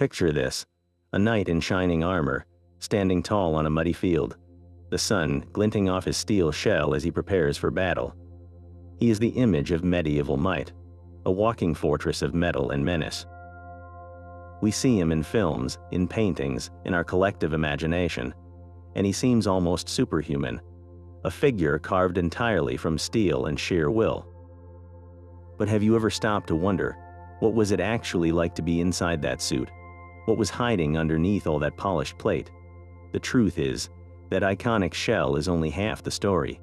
Picture this: a knight in shining armor, standing tall on a muddy field, the sun glinting off his steel shell as he prepares for battle. He is the image of medieval might, a walking fortress of metal and menace. We see him in films, in paintings, in our collective imagination, and he seems almost superhuman, a figure carved entirely from steel and sheer will. But have you ever stopped to wonder, what was it actually like to be inside that suit? What was hiding underneath all that polished plate? The truth is, that iconic shell is only half the story.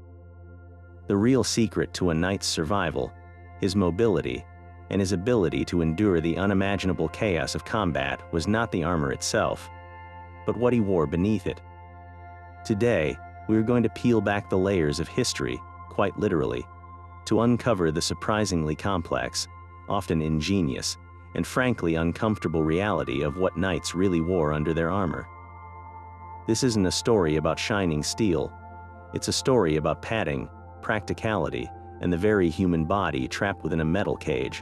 The real secret to a knight's survival, his mobility, and his ability to endure the unimaginable chaos of combat was not the armor itself, but what he wore beneath it. Today, we are going to peel back the layers of history, quite literally, to uncover the surprisingly complex, often ingenious, and frankly uncomfortable reality of what knights really wore under their armor. This isn't a story about shining steel. It's a story about padding, practicality, and the very human body trapped within a metal cage.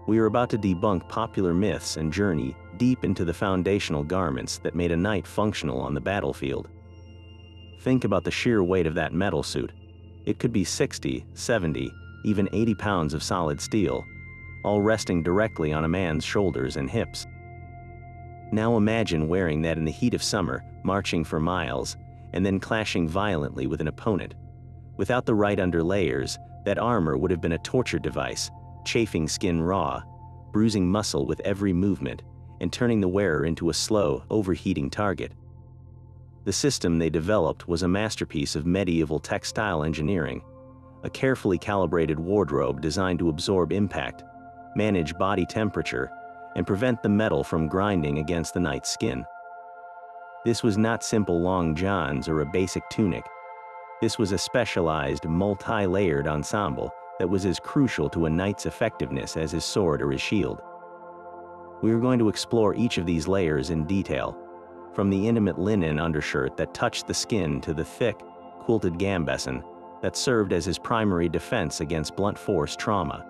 We are about to debunk popular myths and journey deep into the foundational garments that made a knight functional on the battlefield. Think about the sheer weight of that metal suit. It could be 60, 70, even 80 pounds of solid steel, all resting directly on a man's shoulders and hips. Now imagine wearing that in the heat of summer, marching for miles, and then clashing violently with an opponent. Without the right underlayers, that armor would have been a torture device, chafing skin raw, bruising muscle with every movement, and turning the wearer into a slow, overheating target. The system they developed was a masterpiece of medieval textile engineering, a carefully calibrated wardrobe designed to absorb impact, manage body temperature, and prevent the metal from grinding against the knight's skin. This was not simple long johns or a basic tunic. This was a specialized, multi-layered ensemble that was as crucial to a knight's effectiveness as his sword or his shield. We are going to explore each of these layers in detail, from the intimate linen undershirt that touched the skin to the thick, quilted gambeson that served as his primary defense against blunt force trauma.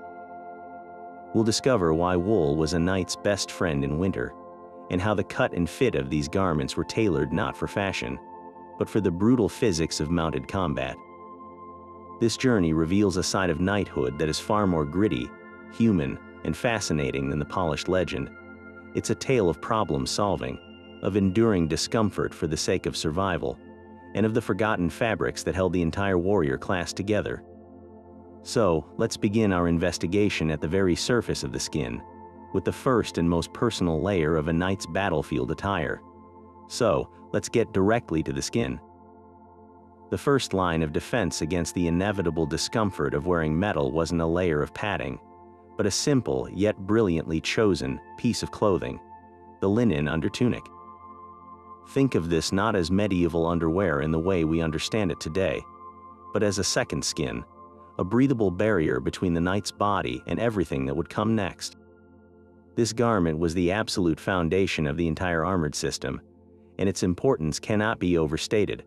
We'll discover why wool was a knight's best friend in winter, and how the cut and fit of these garments were tailored not for fashion, but for the brutal physics of mounted combat. This journey reveals a side of knighthood that is far more gritty, human, and fascinating than the polished legend. It's a tale of problem-solving, of enduring discomfort for the sake of survival, and of the forgotten fabrics that held the entire warrior class together. So, let's begin our investigation at the very surface of the skin, with the first and most personal layer of a knight's battlefield attire. So, let's get directly to the skin. The first line of defense against the inevitable discomfort of wearing metal wasn't a layer of padding, but a simple yet brilliantly chosen piece of clothing, the linen undertunic. Think of this not as medieval underwear in the way we understand it today, but as a second skin, a breathable barrier between the knight's body and everything that would come next. This garment was the absolute foundation of the entire armored system, and its importance cannot be overstated.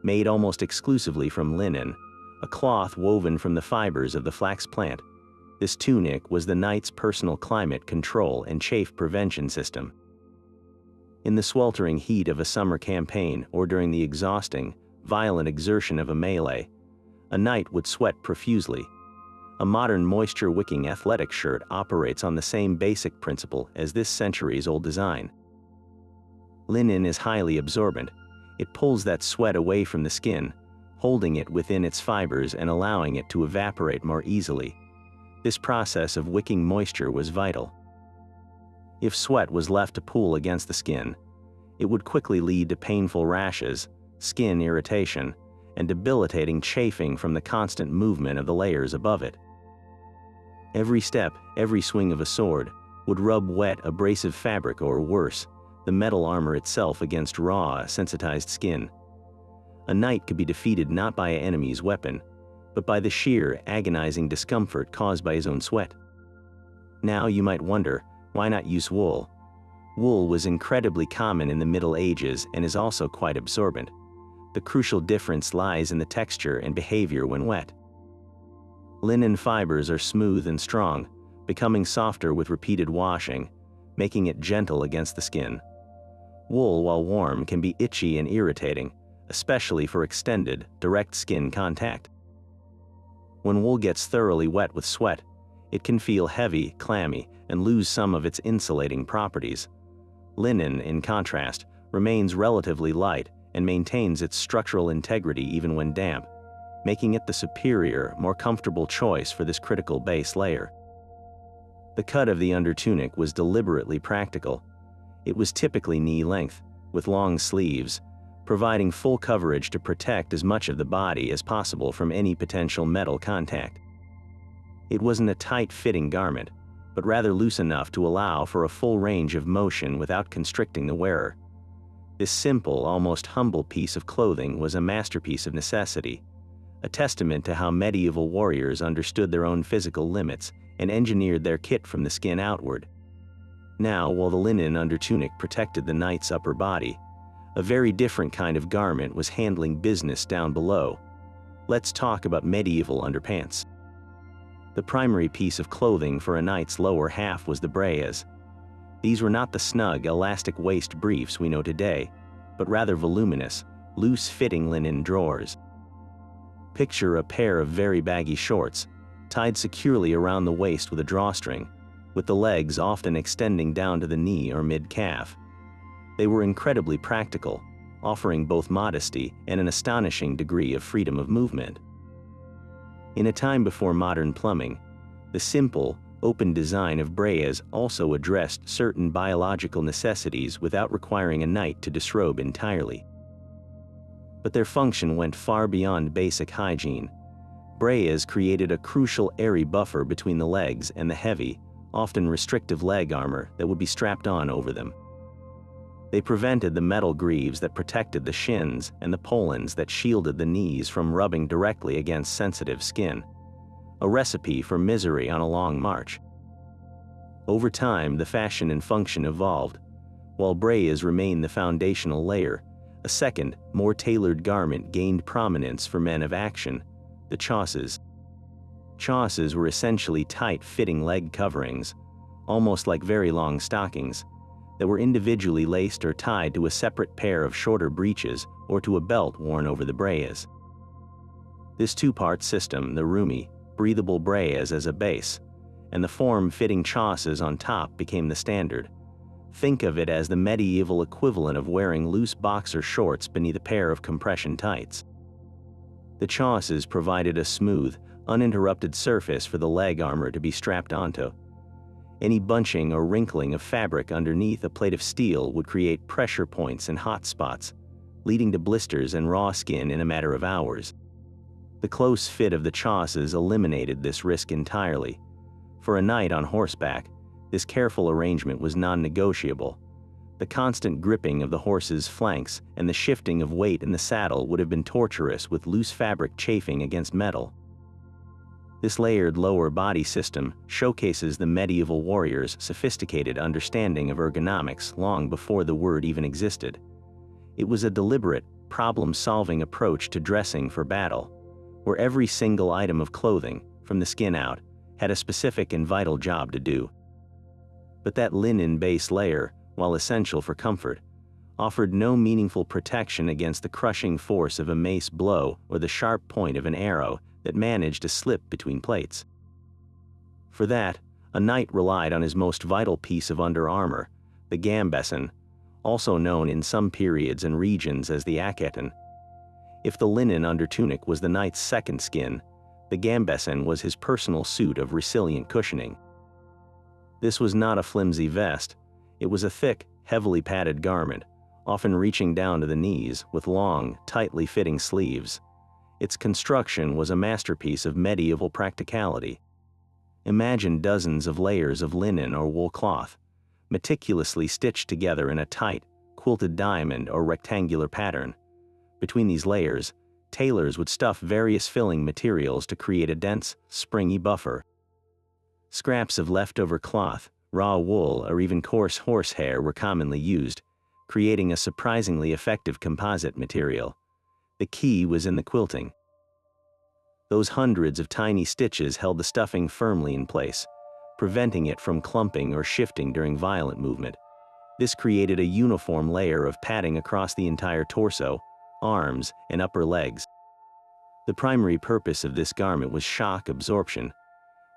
Made almost exclusively from linen, a cloth woven from the fibers of the flax plant, this tunic was the knight's personal climate control and chafe prevention system. In the sweltering heat of a summer campaign or during the exhausting, violent exertion of a melee, a knight would sweat profusely. A modern moisture-wicking athletic shirt operates on the same basic principle as this centuries-old design. Linen is highly absorbent. It pulls that sweat away from the skin, holding it within its fibers and allowing it to evaporate more easily. This process of wicking moisture was vital. If sweat was left to pool against the skin, it would quickly lead to painful rashes, skin irritation, and debilitating chafing from the constant movement of the layers above it. Every step, every swing of a sword, would rub wet, abrasive fabric or worse, the metal armor itself against raw, sensitized skin. A knight could be defeated not by an enemy's weapon, but by the sheer, agonizing discomfort caused by his own sweat. Now you might wonder, why not use wool? Wool was incredibly common in the Middle Ages and is also quite absorbent. The crucial difference lies in the texture and behavior when wet. Linen fibers are smooth and strong, becoming softer with repeated washing, making it gentle against the skin. Wool, while warm, can be itchy and irritating, especially for extended, direct skin contact. When wool gets thoroughly wet with sweat, it can feel heavy, clammy, and lose some of its insulating properties. Linen, in contrast, remains relatively light and maintains its structural integrity even when damp, making it the superior, more comfortable choice for this critical base layer. The cut of the undertunic was deliberately practical. It was typically knee-length, with long sleeves, providing full coverage to protect as much of the body as possible from any potential metal contact. It wasn't a tight-fitting garment, but rather loose enough to allow for a full range of motion without constricting the wearer. This simple, almost humble piece of clothing was a masterpiece of necessity, a testament to how medieval warriors understood their own physical limits and engineered their kit from the skin outward. Now, while the linen undertunic protected the knight's upper body, a very different kind of garment was handling business down below. Let's talk about medieval underpants. The primary piece of clothing for a knight's lower half was the braies. These were not the snug, elastic waist briefs we know today, but rather voluminous, loose-fitting linen drawers. Picture a pair of very baggy shorts, tied securely around the waist with a drawstring, with the legs often extending down to the knee or mid-calf. They were incredibly practical, offering both modesty and an astonishing degree of freedom of movement. In a time before modern plumbing, the simple, open design of braies also addressed certain biological necessities without requiring a knight to disrobe entirely. But their function went far beyond basic hygiene. Braies created a crucial airy buffer between the legs and the heavy, often restrictive leg armor that would be strapped on over them. They prevented the metal greaves that protected the shins and the pollens that shielded the knees from rubbing directly against sensitive skin, a recipe for misery on a long march. Over time, the fashion and function evolved. While braies remained the foundational layer, a second, more tailored garment gained prominence for men of action: the chausses. Chausses were essentially tight-fitting leg coverings, almost like very long stockings, that were individually laced or tied to a separate pair of shorter breeches or to a belt worn over the braies. This two-part system, the roomy, breathable braies as a base, and the form-fitting chausses on top, became the standard. Think of it as the medieval equivalent of wearing loose boxer shorts beneath a pair of compression tights. The chausses provided a smooth, uninterrupted surface for the leg armor to be strapped onto. Any bunching or wrinkling of fabric underneath a plate of steel would create pressure points and hot spots, leading to blisters and raw skin in a matter of hours. The close fit of the chausses eliminated this risk entirely. For a knight on horseback, this careful arrangement was non-negotiable. The constant gripping of the horse's flanks and the shifting of weight in the saddle would have been torturous with loose fabric chafing against metal. This layered lower body system showcases the medieval warrior's sophisticated understanding of ergonomics long before the word even existed. It was a deliberate, problem-solving approach to dressing for battle, where every single item of clothing, from the skin out, had a specific and vital job to do. But that linen base layer, while essential for comfort, offered no meaningful protection against the crushing force of a mace blow or the sharp point of an arrow that managed to slip between plates. For that, a knight relied on his most vital piece of under armor, the gambeson, also known in some periods and regions as the aketon. If the linen undertunic was the knight's second skin, the gambeson was his personal suit of resilient cushioning. This was not a flimsy vest. It was a thick, heavily padded garment, often reaching down to the knees, with long, tightly fitting sleeves. Its construction was a masterpiece of medieval practicality. Imagine dozens of layers of linen or wool cloth, meticulously stitched together in a tight, quilted diamond or rectangular pattern. Between these layers, tailors would stuff various filling materials to create a dense, springy buffer. Scraps of leftover cloth, raw wool, or even coarse horsehair were commonly used, creating a surprisingly effective composite material. The key was in the quilting. Those hundreds of tiny stitches held the stuffing firmly in place, preventing it from clumping or shifting during violent movement. This created a uniform layer of padding across the entire torso, arms, and upper legs. The primary purpose of this garment was shock absorption.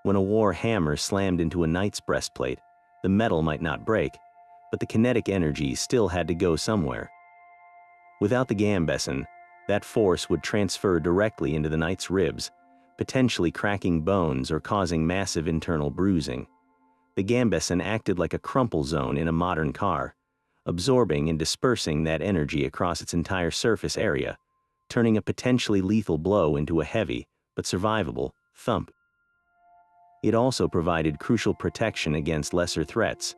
When a war hammer slammed into a knight's breastplate, the metal might not break, but the kinetic energy still had to go somewhere. Without the gambeson, that force would transfer directly into the knight's ribs, potentially cracking bones or causing massive internal bruising. The gambeson acted like a crumple zone in a modern car, absorbing and dispersing that energy across its entire surface area, turning a potentially lethal blow into a heavy, but survivable, thump. It also provided crucial protection against lesser threats.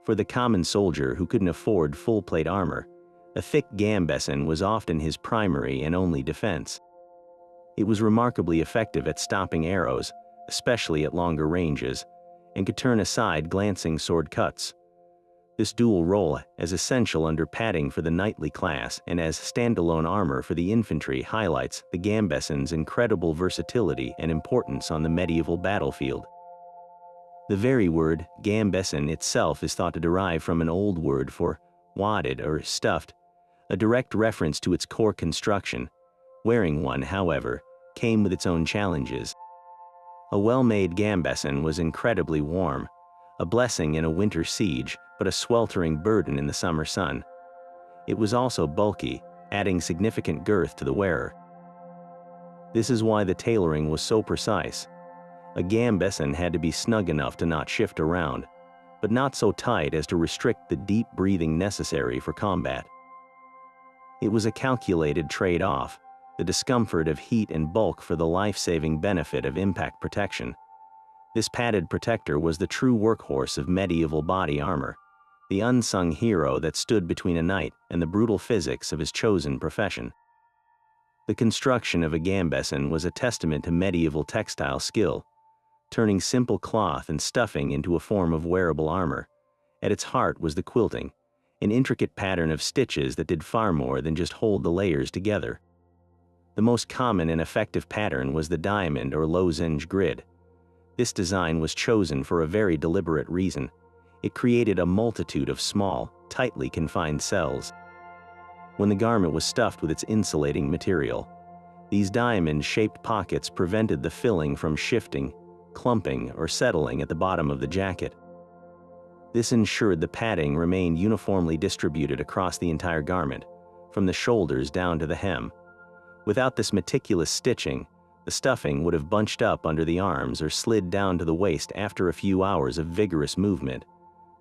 For the common soldier who couldn't afford full-plate armor, a thick gambeson was often his primary and only defense. It was remarkably effective at stopping arrows, especially at longer ranges, and could turn aside glancing sword cuts. This dual role, as essential under padding for the knightly class and as standalone armor for the infantry, highlights the gambeson's incredible versatility and importance on the medieval battlefield. The very word gambeson itself is thought to derive from an old word for wadded or stuffed, a direct reference to its core construction. Wearing one, however, came with its own challenges. A well-made gambeson was incredibly warm, a blessing in a winter siege, but a sweltering burden in the summer sun. It was also bulky, adding significant girth to the wearer. This is why the tailoring was so precise. A gambeson had to be snug enough to not shift around, but not so tight as to restrict the deep breathing necessary for combat. It was a calculated trade-off, the discomfort of heat and bulk for the life-saving benefit of impact protection. This padded protector was the true workhorse of medieval body armor, the unsung hero that stood between a knight and the brutal physics of his chosen profession. The construction of a gambeson was a testament to medieval textile skill, turning simple cloth and stuffing into a form of wearable armor. At its heart was the quilting, an intricate pattern of stitches that did far more than just hold the layers together. The most common and effective pattern was the diamond or lozenge grid. This design was chosen for a very deliberate reason. It created a multitude of small, tightly confined cells. When the garment was stuffed with its insulating material, these diamond-shaped pockets prevented the filling from shifting, clumping, or settling at the bottom of the jacket. This ensured the padding remained uniformly distributed across the entire garment, from the shoulders down to the hem. Without this meticulous stitching, the stuffing would have bunched up under the arms or slid down to the waist after a few hours of vigorous movement,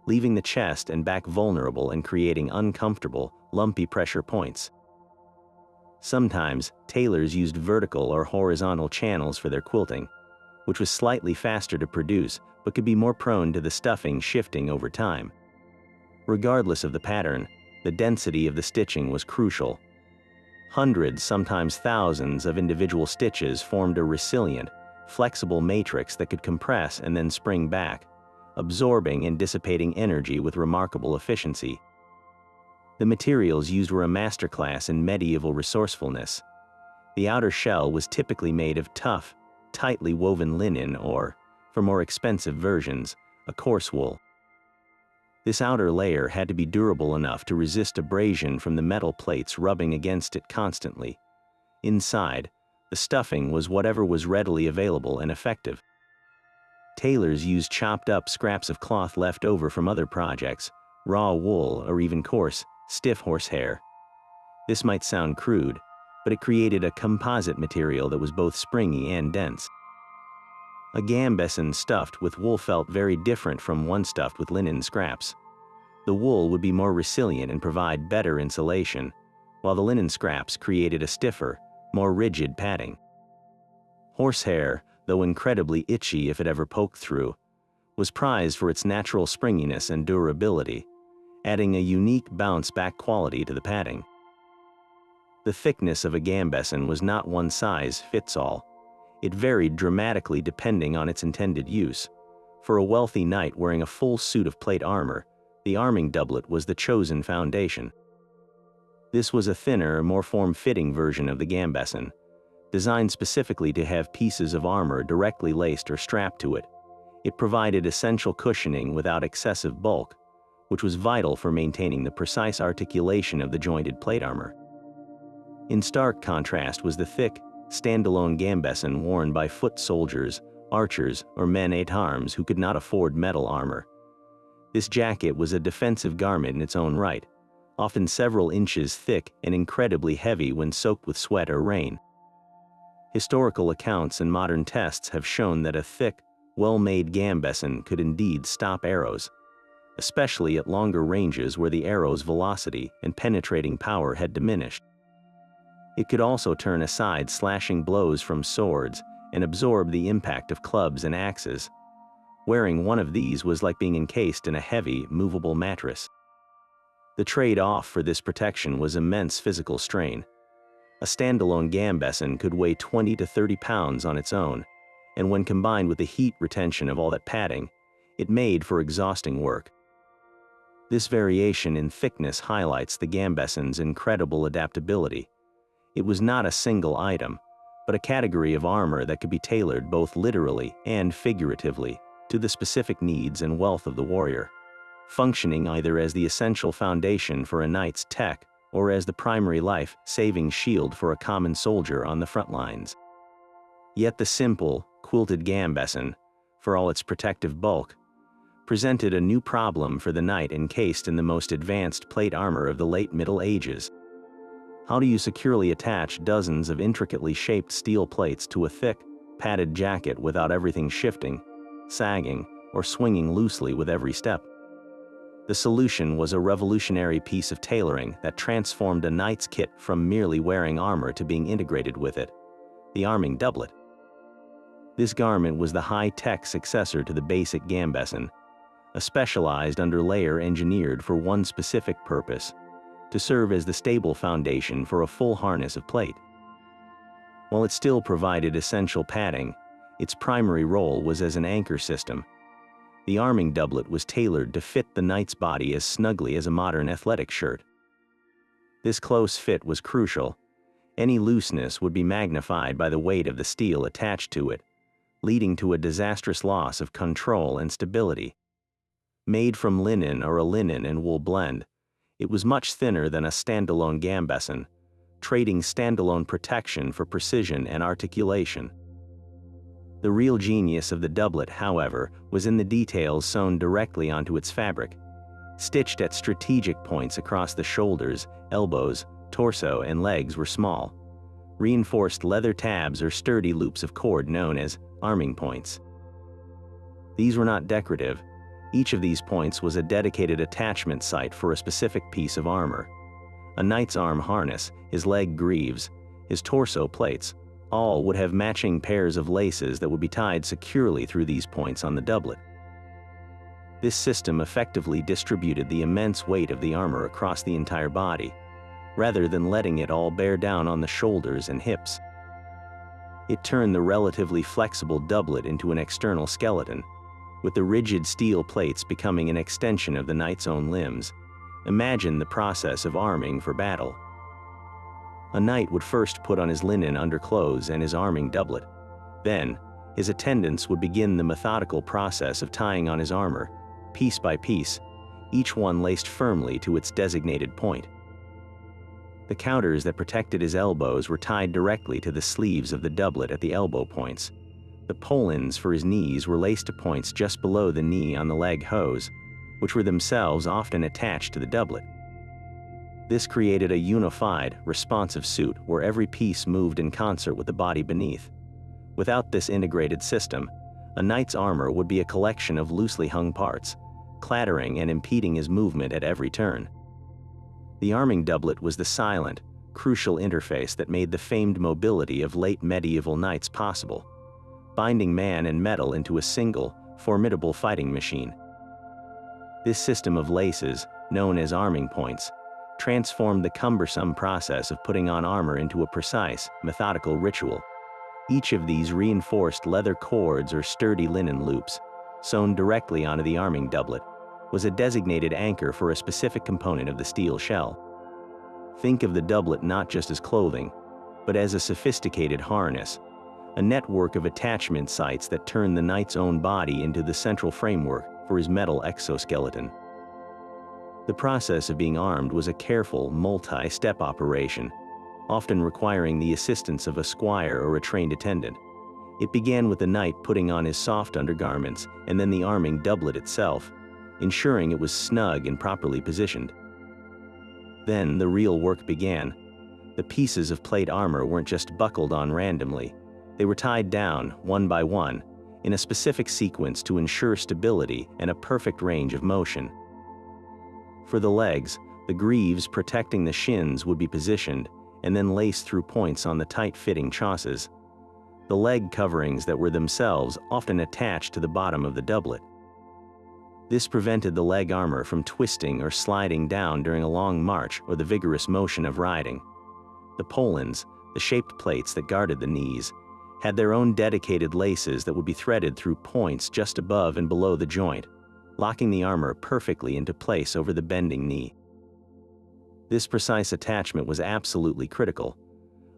leaving the chest and back vulnerable and creating uncomfortable, lumpy pressure points. Sometimes, tailors used vertical or horizontal channels for their quilting, which was slightly faster to produce but could be more prone to the stuffing shifting over time. Regardless of the pattern, the density of the stitching was crucial. Hundreds, sometimes thousands, of individual stitches formed a resilient, flexible matrix that could compress and then spring back, absorbing and dissipating energy with remarkable efficiency. The materials used were a masterclass in medieval resourcefulness. The outer shell was typically made of tough, tightly woven linen or, for more expensive versions, a coarse wool. This outer layer had to be durable enough to resist abrasion from the metal plates rubbing against it constantly. Inside, the stuffing was whatever was readily available and effective. Tailors used chopped up scraps of cloth left over from other projects, raw wool, or even coarse, stiff horsehair. This might sound crude, but it created a composite material that was both springy and dense. A gambeson stuffed with wool felt very different from one stuffed with linen scraps. The wool would be more resilient and provide better insulation, while the linen scraps created a stiffer, more rigid padding. Horsehair, though incredibly itchy if it ever poked through, was prized for its natural springiness and durability, adding a unique bounce-back quality to the padding. The thickness of a gambeson was not one size fits all. It varied dramatically depending on its intended use. For a wealthy knight wearing a full suit of plate armor, the arming doublet was the chosen foundation. This was a thinner, more form-fitting version of the gambeson, designed specifically to have pieces of armor directly laced or strapped to it. It provided essential cushioning without excessive bulk, which was vital for maintaining the precise articulation of the jointed plate armor. In stark contrast was the thick, standalone gambeson worn by foot soldiers, archers, or men-at-arms who could not afford metal armor. This jacket was a defensive garment in its own right, often several inches thick and incredibly heavy when soaked with sweat or rain. Historical accounts and modern tests have shown that a thick, well-made gambeson could indeed stop arrows, especially at longer ranges where the arrow's velocity and penetrating power had diminished. It could also turn aside slashing blows from swords and absorb the impact of clubs and axes. Wearing one of these was like being encased in a heavy, movable mattress. The trade-off for this protection was immense physical strain. A standalone gambeson could weigh 20 to 30 pounds on its own, and when combined with the heat retention of all that padding, it made for exhausting work. This variation in thickness highlights the gambeson's incredible adaptability. It was not a single item, but a category of armor that could be tailored both literally and figuratively to the specific needs and wealth of the warrior, functioning either as the essential foundation for a knight's tech or as the primary life-saving shield for a common soldier on the front lines. Yet the simple, quilted gambeson, for all its protective bulk, presented a new problem for the knight encased in the most advanced plate armor of the late Middle Ages. How do you securely attach dozens of intricately shaped steel plates to a thick, padded jacket without everything shifting, sagging, or swinging loosely with every step? The solution was a revolutionary piece of tailoring that transformed a knight's kit from merely wearing armor to being integrated with it: the arming doublet. This garment was the high-tech successor to the basic gambeson, a specialized underlayer engineered for one specific purpose: to serve as the stable foundation for a full harness of plate. While it still provided essential padding, its primary role was as an anchor system. The arming doublet was tailored to fit the knight's body as snugly as a modern athletic shirt. This close fit was crucial. Any looseness would be magnified by the weight of the steel attached to it, leading to a disastrous loss of control and stability. Made from linen or a linen and wool blend, it was much thinner than a standalone gambeson, trading standalone protection for precision and articulation. The real genius of the doublet, however, was in the details sewn directly onto its fabric. Stitched at strategic points across the shoulders, elbows, torso, and legs were small, reinforced leather tabs or sturdy loops of cord known as arming points. These were not decorative. Each of these points was a dedicated attachment site for a specific piece of armor. A knight's arm harness, his leg greaves, his torso plates, all would have matching pairs of laces that would be tied securely through these points on the doublet. This system effectively distributed the immense weight of the armor across the entire body, rather than letting it all bear down on the shoulders and hips. It turned the relatively flexible doublet into an external skeleton, with the rigid steel plates becoming an extension of the knight's own limbs. Imagine the process of arming for battle. A knight would first put on his linen underclothes and his arming doublet. Then, his attendants would begin the methodical process of tying on his armor, piece by piece, each one laced firmly to its designated point. The counters that protected his elbows were tied directly to the sleeves of the doublet at the elbow points. The polins for his knees were laced to points just below the knee on the leg hose, which were themselves often attached to the doublet. This created a unified, responsive suit where every piece moved in concert with the body beneath. Without this integrated system, a knight's armor would be a collection of loosely hung parts, clattering and impeding his movement at every turn. The arming doublet was the silent, crucial interface that made the famed mobility of late medieval knights possible, binding man and metal into a single, formidable fighting machine. This system of laces, known as arming points, transformed the cumbersome process of putting on armor into a precise, methodical ritual. Each of these reinforced leather cords or sturdy linen loops, sewn directly onto the arming doublet, was a designated anchor for a specific component of the steel shell. Think of the doublet not just as clothing, but as a sophisticated harness, a network of attachment sites that turned the knight's own body into the central framework for his metal exoskeleton. The process of being armed was a careful, multi-step operation, often requiring the assistance of a squire or a trained attendant. It began with the knight putting on his soft undergarments and then the arming doublet itself, ensuring it was snug and properly positioned. Then the real work began. The pieces of plate armor weren't just buckled on randomly. They were tied down, one by one, in a specific sequence to ensure stability and a perfect range of motion. For the legs, the greaves protecting the shins would be positioned and then laced through points on the tight-fitting chausses, the leg coverings that were themselves often attached to the bottom of the doublet. This prevented the leg armor from twisting or sliding down during a long march or the vigorous motion of riding. The polans, the shaped plates that guarded the knees, had their own dedicated laces that would be threaded through points just above and below the joint, locking the armor perfectly into place over the bending knee. This precise attachment was absolutely critical.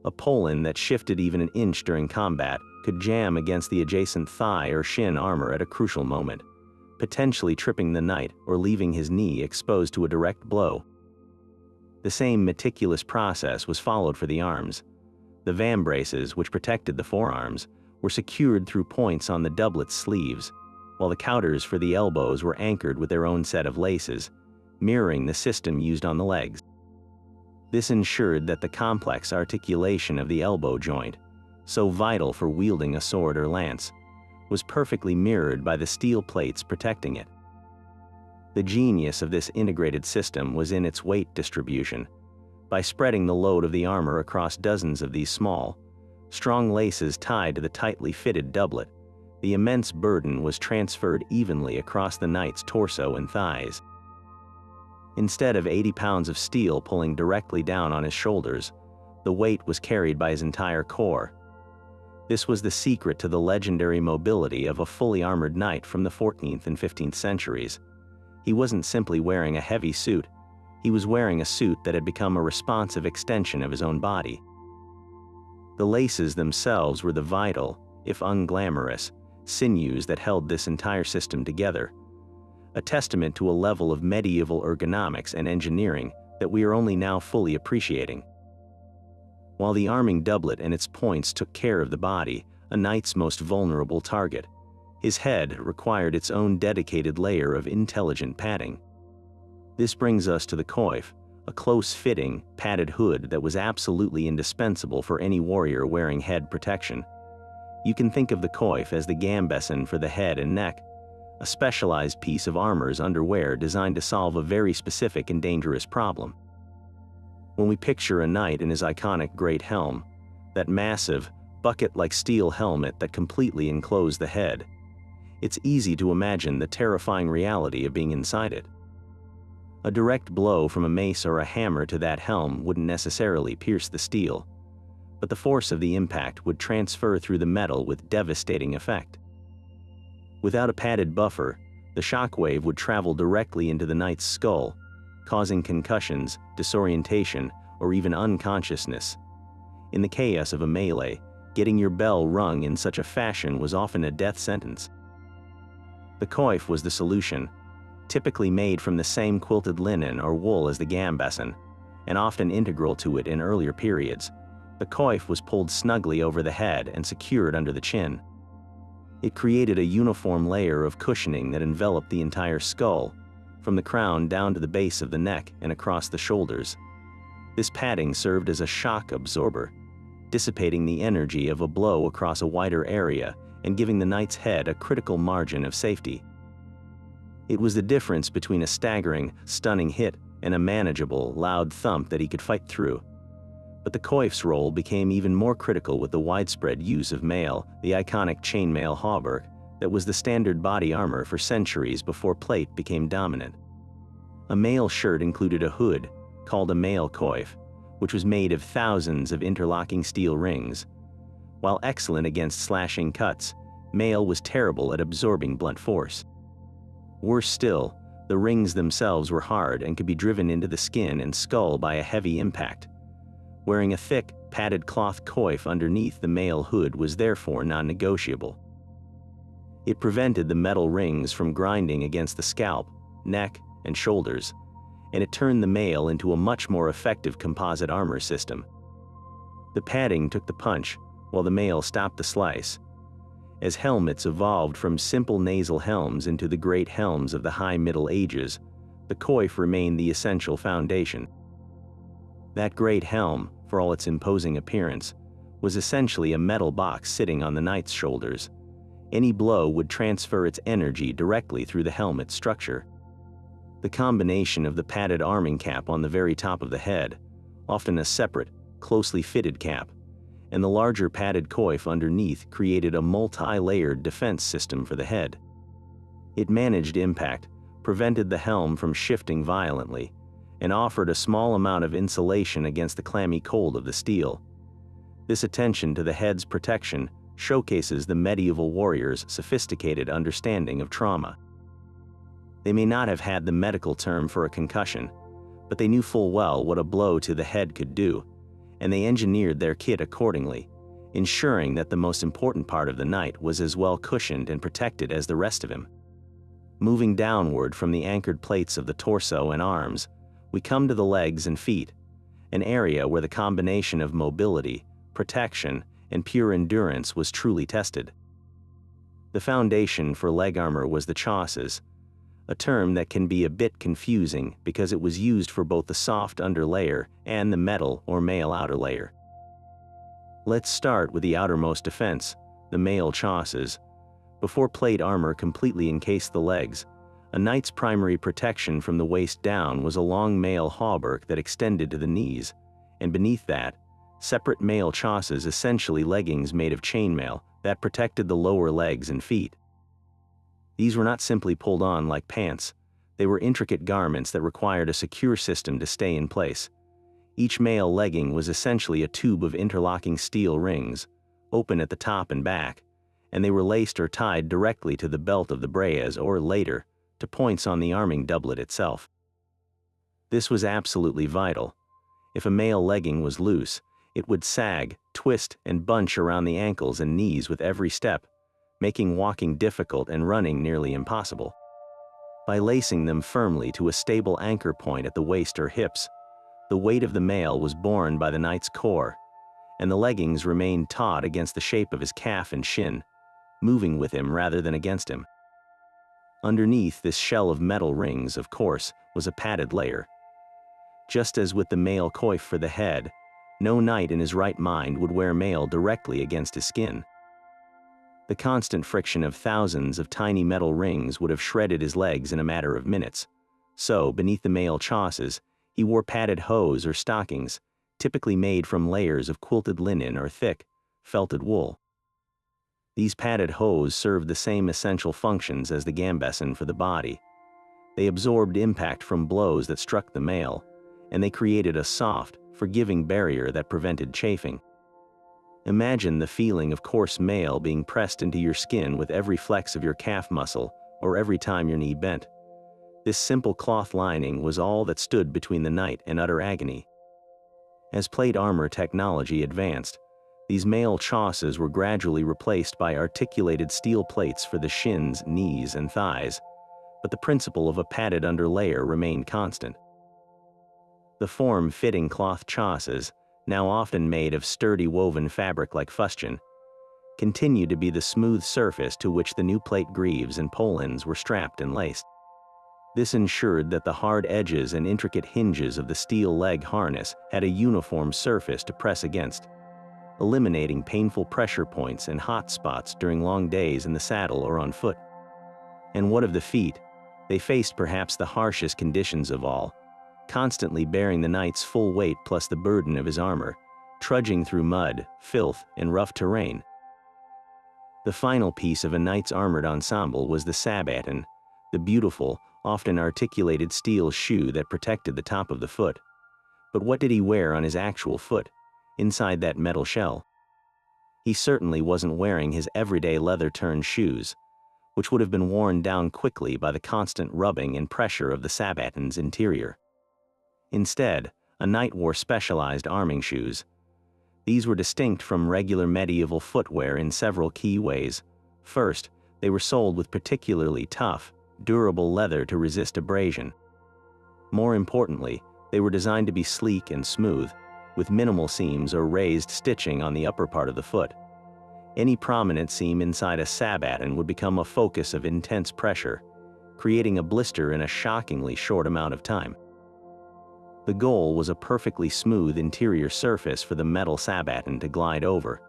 A polan that shifted even an inch during combat could jam against the adjacent thigh or shin armor at a crucial moment, potentially tripping the knight or leaving his knee exposed to a direct blow. The same meticulous process was followed for the arms. The vambraces, which protected the forearms, were secured through points on the doublet's sleeves, while the counters for the elbows were anchored with their own set of laces, mirroring the system used on the legs. This ensured that the complex articulation of the elbow joint, so vital for wielding a sword or lance, was perfectly mirrored by the steel plates protecting it. The genius of this integrated system was in its weight distribution. By spreading the load of the armor across dozens of these small, strong laces tied to the tightly fitted doublet, the immense burden was transferred evenly across the knight's torso and thighs. Instead of 80 pounds of steel pulling directly down on his shoulders, the weight was carried by his entire core. This was the secret to the legendary mobility of a fully armored knight from the 14th and 15th centuries. He wasn't simply wearing a heavy suit. He was wearing a suit that had become a responsive extension of his own body. The laces themselves were the vital, if unglamorous, sinews that held this entire system together, a testament to a level of medieval ergonomics and engineering that we are only now fully appreciating. While the arming doublet and its points took care of the body, a knight's most vulnerable target, his head required its own dedicated layer of intelligent padding. This brings us to the coif, a close-fitting, padded hood that was absolutely indispensable for any warrior wearing head protection. You can think of the coif as the gambeson for the head and neck, a specialized piece of armor's underwear designed to solve a very specific and dangerous problem. When we picture a knight in his iconic great helm, that massive, bucket-like steel helmet that completely enclosed the head, it's easy to imagine the terrifying reality of being inside it. A direct blow from a mace or a hammer to that helm wouldn't necessarily pierce the steel, but the force of the impact would transfer through the metal with devastating effect. Without a padded buffer, the shockwave would travel directly into the knight's skull, causing concussions, disorientation, or even unconsciousness. In the chaos of a melee, getting your bell rung in such a fashion was often a death sentence. The coif was the solution, typically made from the same quilted linen or wool as the gambeson, and often integral to it in earlier periods. The coif was pulled snugly over the head and secured under the chin. It created a uniform layer of cushioning that enveloped the entire skull, from the crown down to the base of the neck and across the shoulders. This padding served as a shock absorber, dissipating the energy of a blow across a wider area and giving the knight's head a critical margin of safety. It was the difference between a staggering, stunning hit and a manageable, loud thump that he could fight through. But the coif's role became even more critical with the widespread use of mail, the iconic chainmail hauberk, that was the standard body armor for centuries before plate became dominant. A mail shirt included a hood, called a mail coif, which was made of thousands of interlocking steel rings. While excellent against slashing cuts, mail was terrible at absorbing blunt force. Worse still, the rings themselves were hard and could be driven into the skin and skull by a heavy impact. Wearing a thick, padded cloth coif underneath the mail hood was therefore non-negotiable. It prevented the metal rings from grinding against the scalp, neck, and shoulders, and it turned the mail into a much more effective composite armor system. The padding took the punch, while the mail stopped the slice. As helmets evolved from simple nasal helms into the great helms of the High Middle Ages, the coif remained the essential foundation. That great helm, for all its imposing appearance, was essentially a metal box sitting on the knight's shoulders. Any blow would transfer its energy directly through the helmet's structure. The combination of the padded arming cap on the very top of the head, often a separate, closely fitted cap, and the larger padded coif underneath created a multi-layered defense system for the head. It managed impact, prevented the helm from shifting violently, and offered a small amount of insulation against the clammy cold of the steel. This attention to the head's protection showcases the medieval warriors' sophisticated understanding of trauma. They may not have had the medical term for a concussion, but they knew full well what a blow to the head could do, and they engineered their kit accordingly, ensuring that the most important part of the knight was as well cushioned and protected as the rest of him. Moving downward from the anchored plates of the torso and arms, we come to the legs and feet, an area where the combination of mobility, protection, and pure endurance was truly tested. The foundation for leg armor was the chausses, a term that can be a bit confusing because it was used for both the soft underlayer and the metal or mail outer layer. Let's start with the outermost defense, the mail chausses. Before plate armor completely encased the legs, a knight's primary protection from the waist down was a long mail hauberk that extended to the knees, and beneath that, separate mail chausses, essentially leggings made of chainmail, that protected the lower legs and feet. These were not simply pulled on like pants, they were intricate garments that required a secure system to stay in place. Each mail legging was essentially a tube of interlocking steel rings, open at the top and back, and they were laced or tied directly to the belt of the braies or, later, to points on the arming doublet itself. This was absolutely vital. If a mail legging was loose, it would sag, twist, and bunch around the ankles and knees with every step, making walking difficult and running nearly impossible. By lacing them firmly to a stable anchor point at the waist or hips, the weight of the mail was borne by the knight's core, and the leggings remained taut against the shape of his calf and shin, moving with him rather than against him. Underneath this shell of metal rings, of course, was a padded layer. Just as with the mail coif for the head, no knight in his right mind would wear mail directly against his skin. The constant friction of thousands of tiny metal rings would have shredded his legs in a matter of minutes. So, beneath the mail chausses, he wore padded hose or stockings, typically made from layers of quilted linen or thick, felted wool. These padded hose served the same essential functions as the gambeson for the body. They absorbed impact from blows that struck the mail, and they created a soft, forgiving barrier that prevented chafing. Imagine the feeling of coarse mail being pressed into your skin with every flex of your calf muscle or every time your knee bent. This simple cloth lining was all that stood between the knight and utter agony. As plate armor technology advanced, these mail chausses were gradually replaced by articulated steel plates for the shins, knees, and thighs, but the principle of a padded underlayer remained constant. The form-fitting cloth chausses, now often made of sturdy woven fabric like fustian, continued to be the smooth surface to which the new plate greaves and polans were strapped and laced. This ensured that the hard edges and intricate hinges of the steel leg harness had a uniform surface to press against, eliminating painful pressure points and hot spots during long days in the saddle or on foot. And what of the feet? They faced perhaps the harshest conditions of all, constantly bearing the knight's full weight plus the burden of his armor, trudging through mud, filth, and rough terrain. The final piece of a knight's armored ensemble was the sabbaton, the beautiful, often articulated steel shoe that protected the top of the foot. But what did he wear on his actual foot, inside that metal shell? He certainly wasn't wearing his everyday leather-turned shoes, which would have been worn down quickly by the constant rubbing and pressure of the sabbaton's interior. Instead, a knight wore specialized arming shoes. These were distinct from regular medieval footwear in several key ways. First, they were soled with particularly tough, durable leather to resist abrasion. More importantly, they were designed to be sleek and smooth, with minimal seams or raised stitching on the upper part of the foot. Any prominent seam inside a sabaton would become a focus of intense pressure, creating a blister in a shockingly short amount of time. The goal was a perfectly smooth interior surface for the metal sabaton to glide over.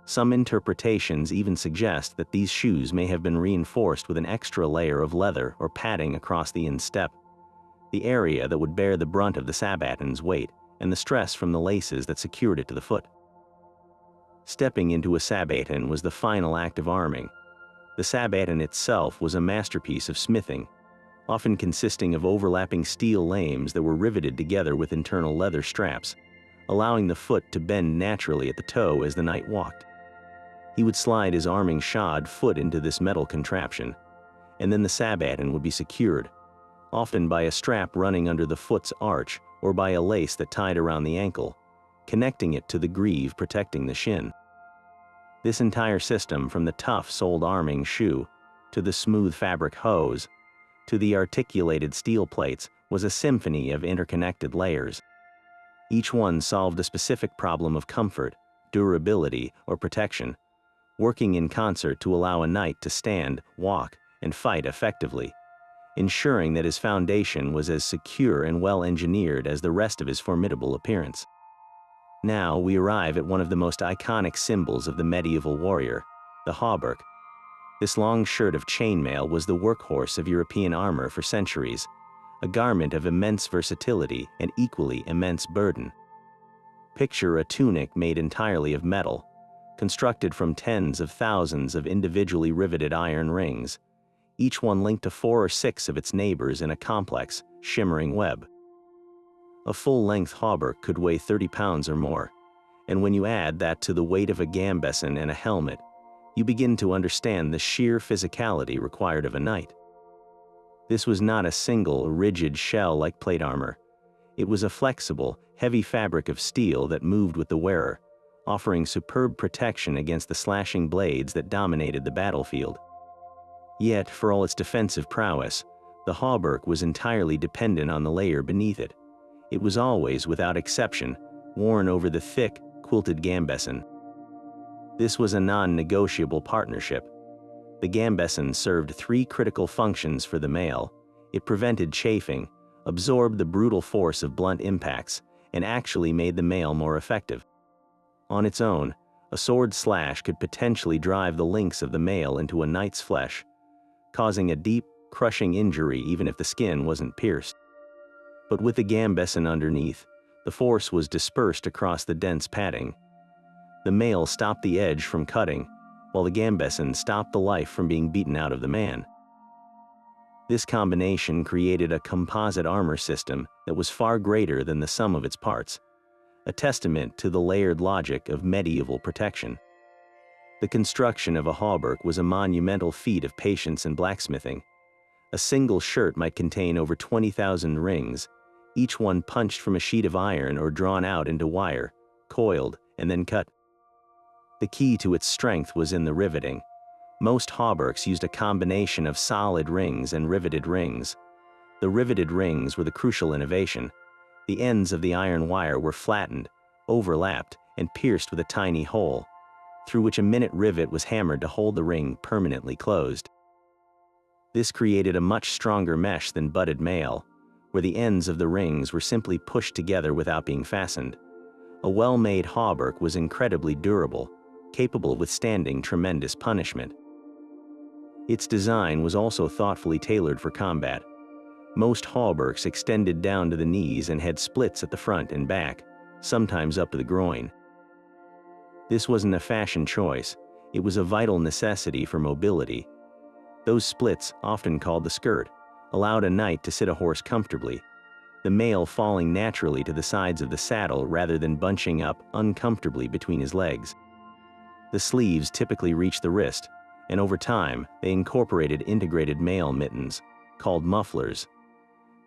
Some interpretations even suggest that these shoes may have been reinforced with an extra layer of leather or padding across the instep, the area that would bear the brunt of the sabaton's weight and the stress from the laces that secured it to the foot. Stepping into a sabaton was the final act of arming. The sabaton itself was a masterpiece of smithing, often consisting of overlapping steel lames that were riveted together with internal leather straps, allowing the foot to bend naturally at the toe as the knight walked. He would slide his arming shod foot into this metal contraption, and then the sabaton would be secured, often by a strap running under the foot's arch or by a lace that tied around the ankle, connecting it to the greave protecting the shin. This entire system, from the tough soled arming shoe, to the smooth fabric hose, to the articulated steel plates, was a symphony of interconnected layers. Each one solved a specific problem of comfort, durability, or protection, working in concert to allow a knight to stand, walk, and fight effectively, ensuring that his foundation was as secure and well-engineered as the rest of his formidable appearance. Now we arrive at one of the most iconic symbols of the medieval warrior, the hauberk. This long shirt of chainmail was the workhorse of European armor for centuries, a garment of immense versatility and equally immense burden. Picture a tunic made entirely of metal, constructed from tens of thousands of individually riveted iron rings, each one linked to 4 or 6 of its neighbors in a complex, shimmering web. A full-length hauberk could weigh 30 pounds or more, and when you add that to the weight of a gambeson and a helmet, you begin to understand the sheer physicality required of a knight. This was not a single, rigid shell like plate armor. It was a flexible, heavy fabric of steel that moved with the wearer, offering superb protection against the slashing blades that dominated the battlefield. Yet, for all its defensive prowess, the hauberk was entirely dependent on the layer beneath it. It was always, without exception, worn over the thick, quilted gambeson. This was a non-negotiable partnership. The gambeson served 3 critical functions for the male. It prevented chafing, absorbed the brutal force of blunt impacts, and actually made the male more effective. On its own, a sword slash could potentially drive the links of the male into a knight's flesh, causing a deep, crushing injury even if the skin wasn't pierced. But with the gambeson underneath, the force was dispersed across the dense padding. The male stopped the edge from cutting, while the gambeson stopped the life from being beaten out of the man. This combination created a composite armor system that was far greater than the sum of its parts, a testament to the layered logic of medieval protection. The construction of a hauberk was a monumental feat of patience and blacksmithing. A single shirt might contain over 20,000 rings, each one punched from a sheet of iron or drawn out into wire, coiled, and then cut. The key to its strength was in the riveting. Most hauberks used a combination of solid rings and riveted rings. The riveted rings were the crucial innovation. The ends of the iron wire were flattened, overlapped, and pierced with a tiny hole, through which a minute rivet was hammered to hold the ring permanently closed. This created a much stronger mesh than butted mail, where the ends of the rings were simply pushed together without being fastened. A well-made hauberk was incredibly durable, capable of withstanding tremendous punishment. Its design was also thoughtfully tailored for combat. Most hauberks extended down to the knees and had splits at the front and back, sometimes up to the groin. This wasn't a fashion choice, it was a vital necessity for mobility. Those splits, often called the skirt, allowed a knight to sit a horse comfortably, the male falling naturally to the sides of the saddle rather than bunching up uncomfortably between his legs. The sleeves typically reached the wrist, and over time, they incorporated integrated mail mittens, called mufflers.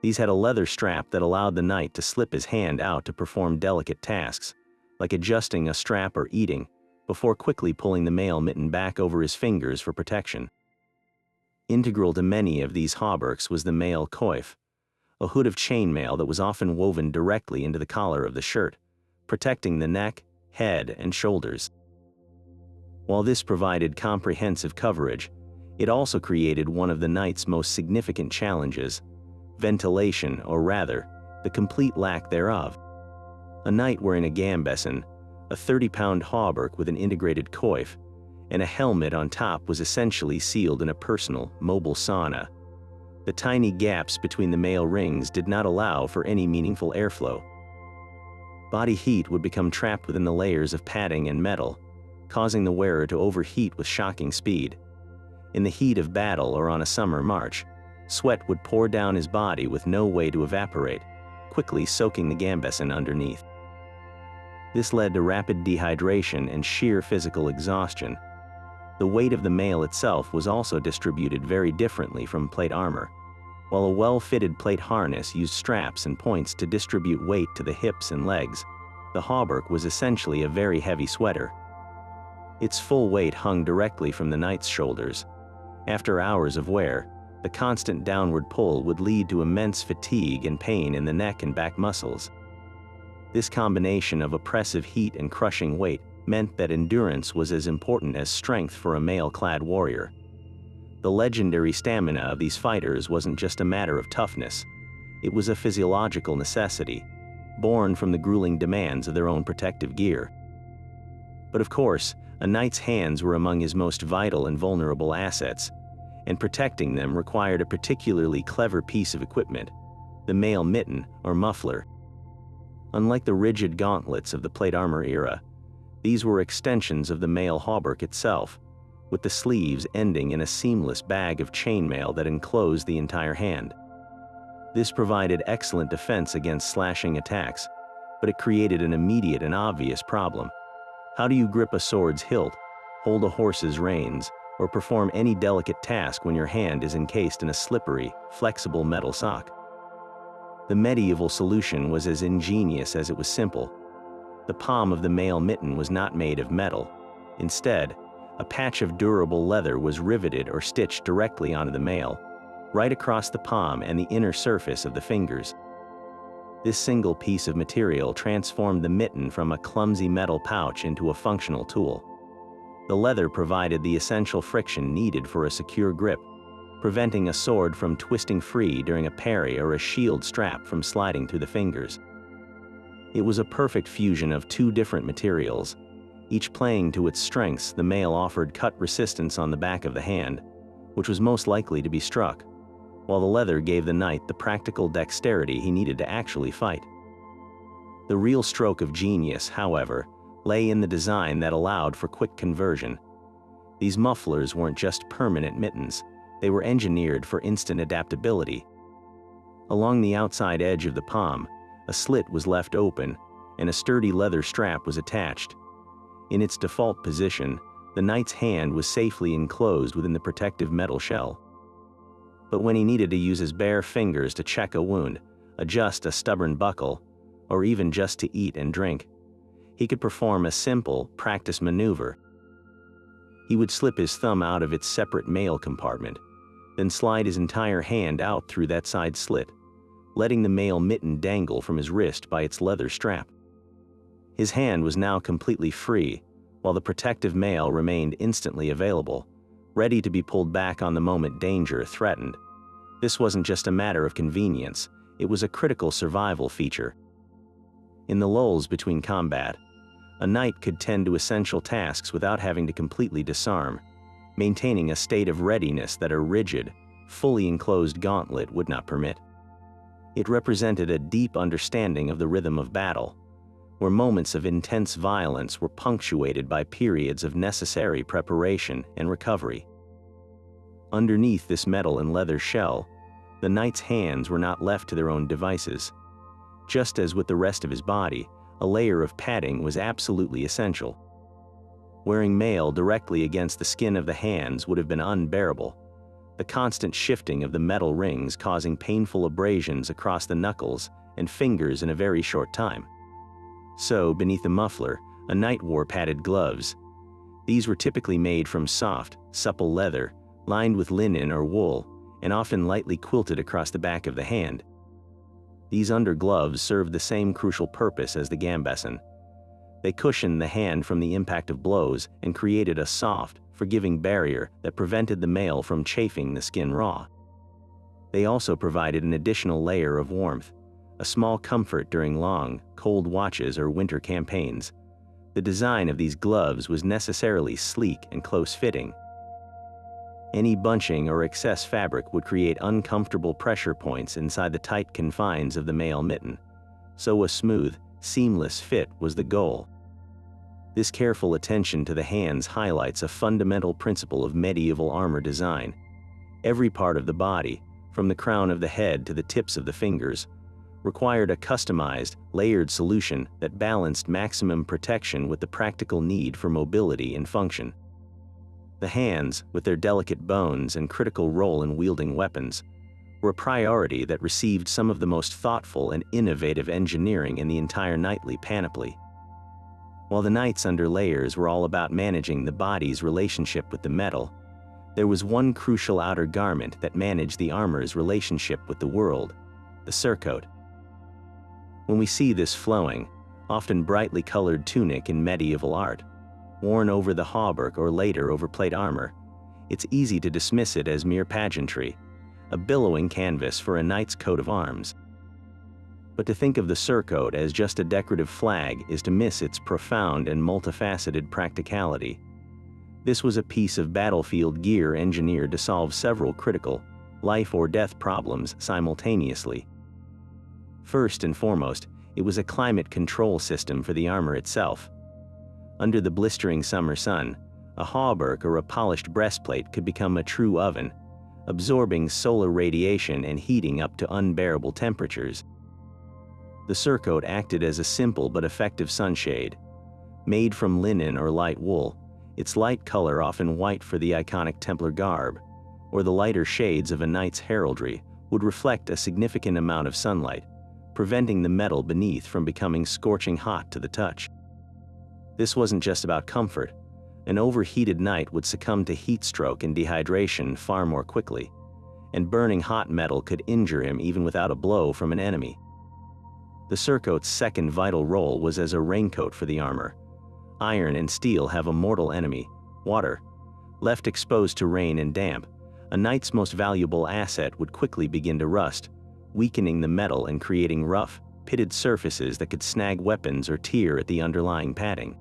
These had a leather strap that allowed the knight to slip his hand out to perform delicate tasks, like adjusting a strap or eating, before quickly pulling the male mitten back over his fingers for protection. Integral to many of these hauberks was the male coif, a hood of chainmail that was often woven directly into the collar of the shirt, protecting the neck, head, and shoulders. While this provided comprehensive coverage, it also created one of the knight's most significant challenges: ventilation, or rather, the complete lack thereof. A knight wearing a gambeson, a 30-pound hauberk with an integrated coif, and a helmet on top was essentially sealed in a personal, mobile sauna. The tiny gaps between the male rings did not allow for any meaningful airflow. Body heat would become trapped within the layers of padding and metal, causing the wearer to overheat with shocking speed. In the heat of battle or on a summer march, sweat would pour down his body with no way to evaporate, quickly soaking the gambeson underneath. This led to rapid dehydration and sheer physical exhaustion. The weight of the mail itself was also distributed very differently from plate armor. While a well-fitted plate harness used straps and points to distribute weight to the hips and legs, the hauberk was essentially a very heavy sweater. Its full weight hung directly from the knight's shoulders. After hours of wear, the constant downward pull would lead to immense fatigue and pain in the neck and back muscles. This combination of oppressive heat and crushing weight meant that endurance was as important as strength for a mail-clad warrior. The legendary stamina of these fighters wasn't just a matter of toughness. It was a physiological necessity, born from the grueling demands of their own protective gear. But of course, a knight's hands were among his most vital and vulnerable assets, and protecting them required a particularly clever piece of equipment: the mail mitten, or muffler. Unlike the rigid gauntlets of the plate armor era, these were extensions of the mail hauberk itself, with the sleeves ending in a seamless bag of chainmail that enclosed the entire hand. This provided excellent defense against slashing attacks, but it created an immediate and obvious problem. How do you grip a sword's hilt, hold a horse's reins, or perform any delicate task when your hand is encased in a slippery, flexible metal sock? The medieval solution was as ingenious as it was simple. The palm of the mail mitten was not made of metal. Instead, a patch of durable leather was riveted or stitched directly onto the mail, right across the palm and the inner surface of the fingers. This single piece of material transformed the mitten from a clumsy metal pouch into a functional tool. The leather provided the essential friction needed for a secure grip, preventing a sword from twisting free during a parry or a shield strap from sliding through the fingers. It was a perfect fusion of two different materials. Each playing to its strengths, the mail offered cut resistance on the back of the hand, which was most likely to be struck, while the leather gave the knight the practical dexterity he needed to actually fight. The real stroke of genius, however, lay in the design that allowed for quick conversion. These mufflers weren't just permanent mittens, they were engineered for instant adaptability. Along the outside edge of the palm, a slit was left open, and a sturdy leather strap was attached. In its default position, the knight's hand was safely enclosed within the protective metal shell. But when he needed to use his bare fingers to check a wound, adjust a stubborn buckle, or even just to eat and drink, he could perform a simple, practiced maneuver. He would slip his thumb out of its separate mail compartment, then slide his entire hand out through that side slit, letting the mail mitten dangle from his wrist by its leather strap. His hand was now completely free, while the protective mail remained instantly available, ready to be pulled back on the moment danger threatened. This wasn't just a matter of convenience, it was a critical survival feature. In the lulls between combat, a knight could tend to essential tasks without having to completely disarm, maintaining a state of readiness that a rigid, fully enclosed gauntlet would not permit. It represented a deep understanding of the rhythm of battle, where moments of intense violence were punctuated by periods of necessary preparation and recovery. Underneath this metal and leather shell, the knight's hands were not left to their own devices. Just as with the rest of his body, a layer of padding was absolutely essential. Wearing mail directly against the skin of the hands would have been unbearable, the constant shifting of the metal rings causing painful abrasions across the knuckles and fingers in a very short time. So, beneath the muffler, a knight wore padded gloves. These were typically made from soft, supple leather, lined with linen or wool, and often lightly quilted across the back of the hand. These undergloves served the same crucial purpose as the gambeson. They cushioned the hand from the impact of blows and created a soft, forgiving barrier that prevented the mail from chafing the skin raw. They also provided an additional layer of warmth, a small comfort during long, cold watches or winter campaigns. The design of these gloves was necessarily sleek and close-fitting. Any bunching or excess fabric would create uncomfortable pressure points inside the tight confines of the mail mitten, so a smooth, seamless fit was the goal. This careful attention to the hands highlights a fundamental principle of medieval armor design. Every part of the body, from the crown of the head to the tips of the fingers, required a customized, layered solution that balanced maximum protection with the practical need for mobility and function. The hands, with their delicate bones and critical role in wielding weapons, were a priority that received some of the most thoughtful and innovative engineering in the entire knightly panoply. While the knights under layers were all about managing the body's relationship with the metal, there was one crucial outer garment that managed the armor's relationship with the world: the surcoat. When we see this flowing, often brightly colored tunic in medieval art, worn over the hauberk or later over plate armor, it's easy to dismiss it as mere pageantry, a billowing canvas for a knight's coat of arms. But to think of the surcoat as just a decorative flag is to miss its profound and multifaceted practicality. This was a piece of battlefield gear engineered to solve several critical, life-or-death problems simultaneously. First and foremost, it was a climate control system for the armor itself. Under the blistering summer sun, a hauberk or a polished breastplate could become a true oven, absorbing solar radiation and heating up to unbearable temperatures. The surcoat acted as a simple but effective sunshade. Made from linen or light wool, its light color, often white for the iconic Templar garb, or the lighter shades of a knight's heraldry, would reflect a significant amount of sunlight, preventing the metal beneath from becoming scorching hot to the touch. This wasn't just about comfort. An overheated knight would succumb to heat stroke and dehydration far more quickly, and burning hot metal could injure him even without a blow from an enemy. The surcoat's second vital role was as a raincoat for the armor. Iron and steel have a mortal enemy: water. Left exposed to rain and damp, a knight's most valuable asset would quickly begin to rust, weakening the metal and creating rough, pitted surfaces that could snag weapons or tear at the underlying padding.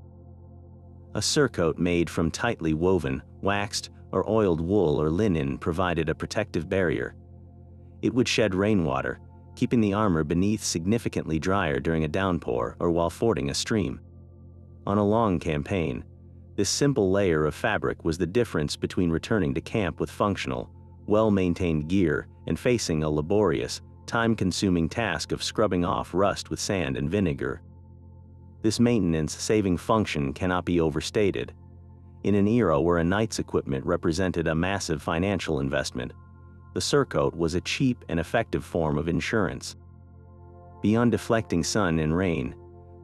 A surcoat made from tightly woven, waxed, or oiled wool or linen provided a protective barrier. It would shed rainwater, keeping the armor beneath significantly drier during a downpour or while fording a stream. On a long campaign, this simple layer of fabric was the difference between returning to camp with functional, well-maintained gear and facing a laborious, time-consuming task of scrubbing off rust with sand and vinegar. This maintenance-saving function cannot be overstated. In an era where a knight's equipment represented a massive financial investment, the surcoat was a cheap and effective form of insurance. Beyond deflecting sun and rain,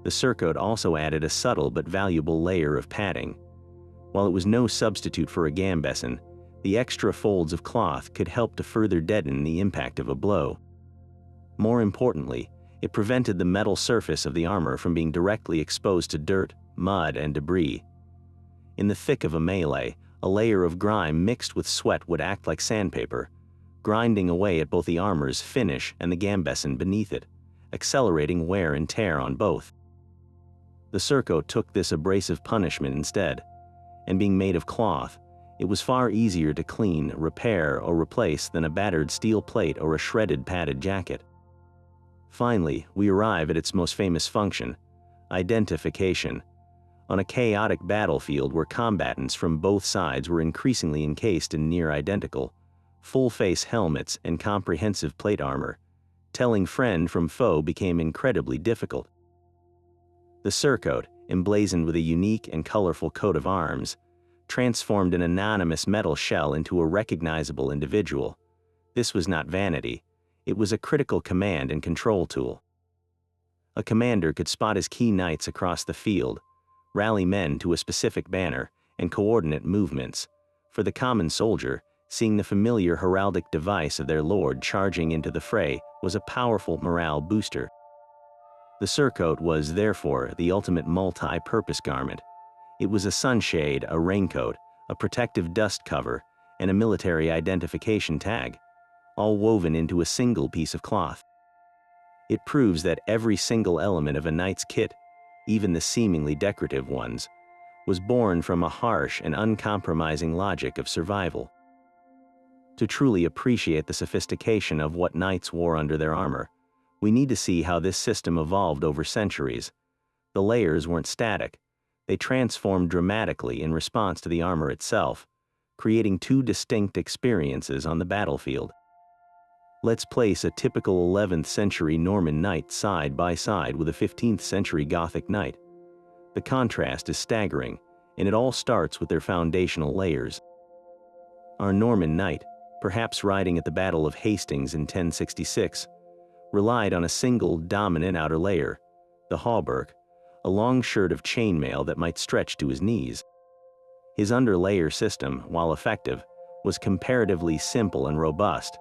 the surcoat also added a subtle but valuable layer of padding. While it was no substitute for a gambeson, the extra folds of cloth could help to further deaden the impact of a blow. More importantly, it prevented the metal surface of the armor from being directly exposed to dirt, mud, and debris. In the thick of a melee, a layer of grime mixed with sweat would act like sandpaper, grinding away at both the armor's finish and the gambeson beneath it, accelerating wear and tear on both. The surcoat took this abrasive punishment instead, and being made of cloth, it was far easier to clean, repair, or replace than a battered steel plate or a shredded padded jacket. Finally, we arrive at its most famous function: identification. On a chaotic battlefield where combatants from both sides were increasingly encased in near-identical, full-face helmets and comprehensive plate armor, telling friend from foe became incredibly difficult. The surcoat, emblazoned with a unique and colorful coat of arms, transformed an anonymous metal shell into a recognizable individual. This was not vanity. It was a critical command and control tool. A commander could spot his key knights across the field, rally men to a specific banner, and coordinate movements. For the common soldier, seeing the familiar heraldic device of their lord charging into the fray was a powerful morale booster. The surcoat was, therefore, the ultimate multi-purpose garment. It was a sunshade, a raincoat, a protective dust cover, and a military identification tag, all woven into a single piece of cloth. It proves that every single element of a knight's kit, even the seemingly decorative ones, was born from a harsh and uncompromising logic of survival. To truly appreciate the sophistication of what knights wore under their armor, we need to see how this system evolved over centuries. The layers weren't static. They transformed dramatically in response to the armor itself, creating two distinct experiences on the battlefield. Let's place a typical 11th century Norman knight side by side with a 15th century Gothic knight. The contrast is staggering, and it all starts with their foundational layers. Our Norman knight, perhaps riding at the Battle of Hastings in 1066, relied on a single dominant outer layer, the hauberk, a long shirt of chainmail that might stretch to his knees. His underlayer system, while effective, was comparatively simple and robust.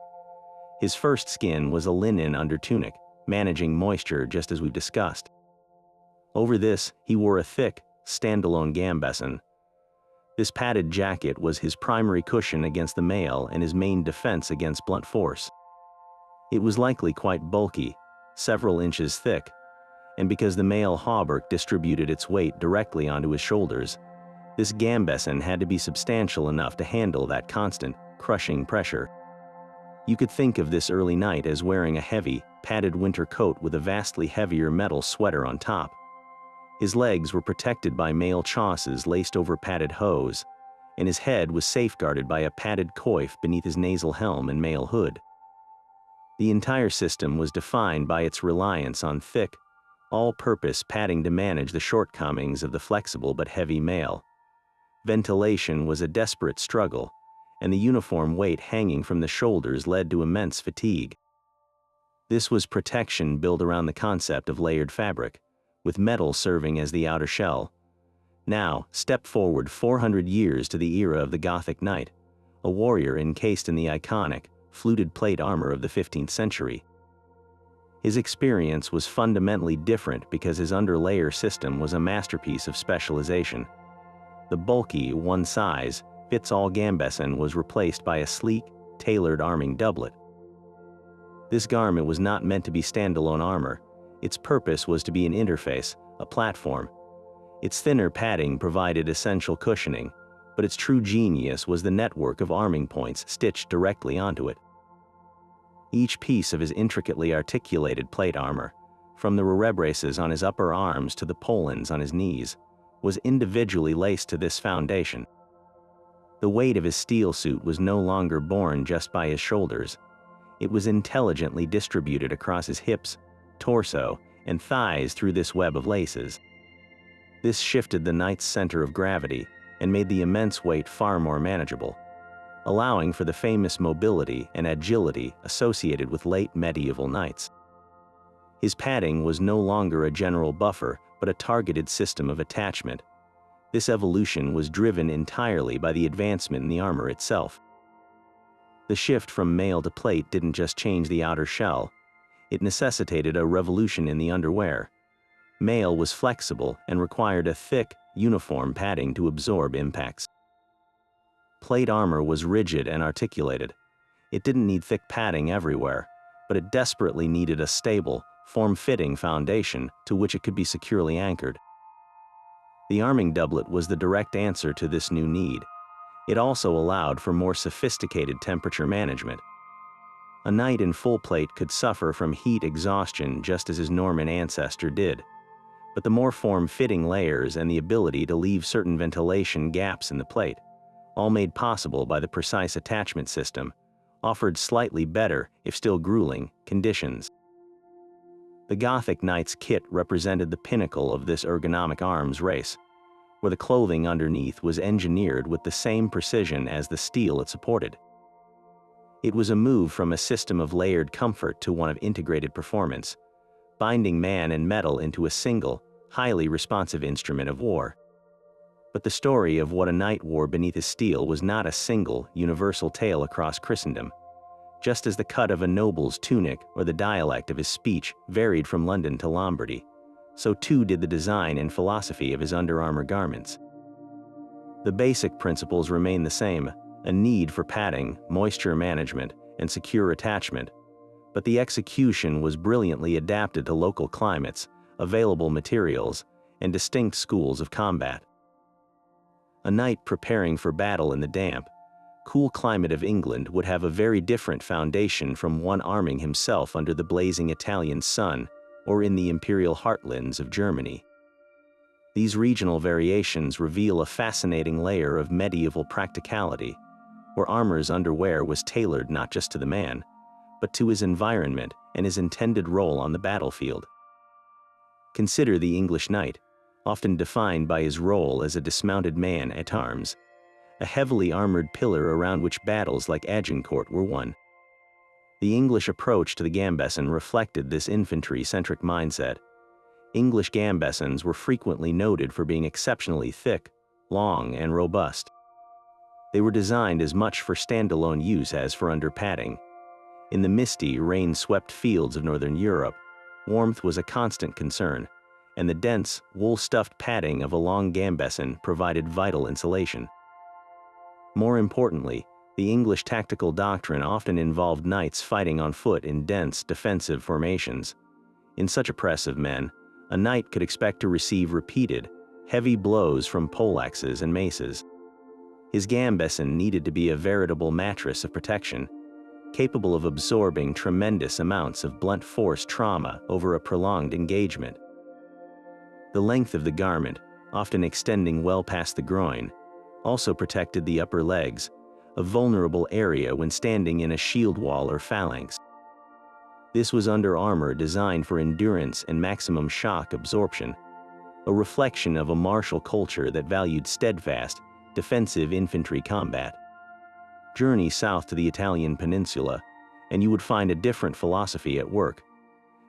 His first skin was a linen undertunic, managing moisture just as we've discussed. Over this, he wore a thick, standalone gambeson. This padded jacket was his primary cushion against the mail and his main defense against blunt force. It was likely quite bulky, several inches thick, and because the mail hauberk distributed its weight directly onto his shoulders, this gambeson had to be substantial enough to handle that constant, crushing pressure. You could think of this early knight as wearing a heavy, padded winter coat with a vastly heavier metal sweater on top. His legs were protected by mail chausses laced over padded hose, and his head was safeguarded by a padded coif beneath his nasal helm and mail hood. The entire system was defined by its reliance on thick, all-purpose padding to manage the shortcomings of the flexible but heavy mail. Ventilation was a desperate struggle, and the uniform weight hanging from the shoulders led to immense fatigue. This was protection built around the concept of layered fabric, with metal serving as the outer shell. Now, step forward 400 years to the era of the Gothic knight, a warrior encased in the iconic, fluted plate armor of the 15th century. His experience was fundamentally different because his underlayer system was a masterpiece of specialization. The bulky, one-size, fits-all gambeson was replaced by a sleek, tailored arming doublet. This garment was not meant to be standalone armor. Its purpose was to be an interface, a platform. Its thinner padding provided essential cushioning, but its true genius was the network of arming points stitched directly onto it. Each piece of his intricately articulated plate armor, from the rebraces on his upper arms to the polans on his knees, was individually laced to this foundation. The weight of his steel suit was no longer borne just by his shoulders. It was intelligently distributed across his hips, torso, and thighs through this web of laces. This shifted the knight's center of gravity and made the immense weight far more manageable, allowing for the famous mobility and agility associated with late medieval knights. His padding was no longer a general buffer, but a targeted system of attachment. This evolution was driven entirely by the advancement in the armor itself. The shift from mail to plate didn't just change the outer shell, it necessitated a revolution in the underwear. Mail was flexible and required a thick, uniform padding to absorb impacts. Plate armor was rigid and articulated. It didn't need thick padding everywhere, but it desperately needed a stable, form-fitting foundation to which it could be securely anchored. The arming doublet was the direct answer to this new need. It also allowed for more sophisticated temperature management. A knight in full plate could suffer from heat exhaustion just as his Norman ancestor did, but the more form-fitting layers and the ability to leave certain ventilation gaps in the plate, all made possible by the precise attachment system, offered slightly better, if still grueling, conditions. The Gothic knight's kit represented the pinnacle of this ergonomic arms race, where the clothing underneath was engineered with the same precision as the steel it supported. It was a move from a system of layered comfort to one of integrated performance, binding man and metal into a single, highly responsive instrument of war. But the story of what a knight wore beneath his steel was not a single, universal tale across Christendom. Just as the cut of a noble's tunic or the dialect of his speech varied from London to Lombardy, so too did the design and philosophy of his underarmor garments. The basic principles remain the same: a need for padding, moisture management, and secure attachment, but the execution was brilliantly adapted to local climates, available materials, and distinct schools of combat. A knight preparing for battle in the damp, cool climate of England would have a very different foundation from one arming himself under the blazing Italian sun or in the imperial heartlands of Germany. These regional variations reveal a fascinating layer of medieval practicality, where armor's underwear was tailored not just to the man, but to his environment and his intended role on the battlefield. Consider the English knight, often defined by his role as a dismounted man at arms, a heavily armored pillar around which battles like Agincourt were won. The English approach to the gambeson reflected this infantry-centric mindset. English gambesons were frequently noted for being exceptionally thick, long, and robust. They were designed as much for standalone use as for under-padding. In the misty, rain-swept fields of northern Europe, warmth was a constant concern, and the dense, wool-stuffed padding of a long gambeson provided vital insulation. More importantly, the English tactical doctrine often involved knights fighting on foot in dense, defensive formations. In such a press of men, a knight could expect to receive repeated, heavy blows from poleaxes and maces. His gambeson needed to be a veritable mattress of protection, capable of absorbing tremendous amounts of blunt force trauma over a prolonged engagement. The length of the garment, often extending well past the groin, also protected the upper legs, a vulnerable area when standing in a shield wall or phalanx. This was under armor designed for endurance and maximum shock absorption, a reflection of a martial culture that valued steadfast, defensive infantry combat. Journey south to the Italian peninsula, and you would find a different philosophy at work.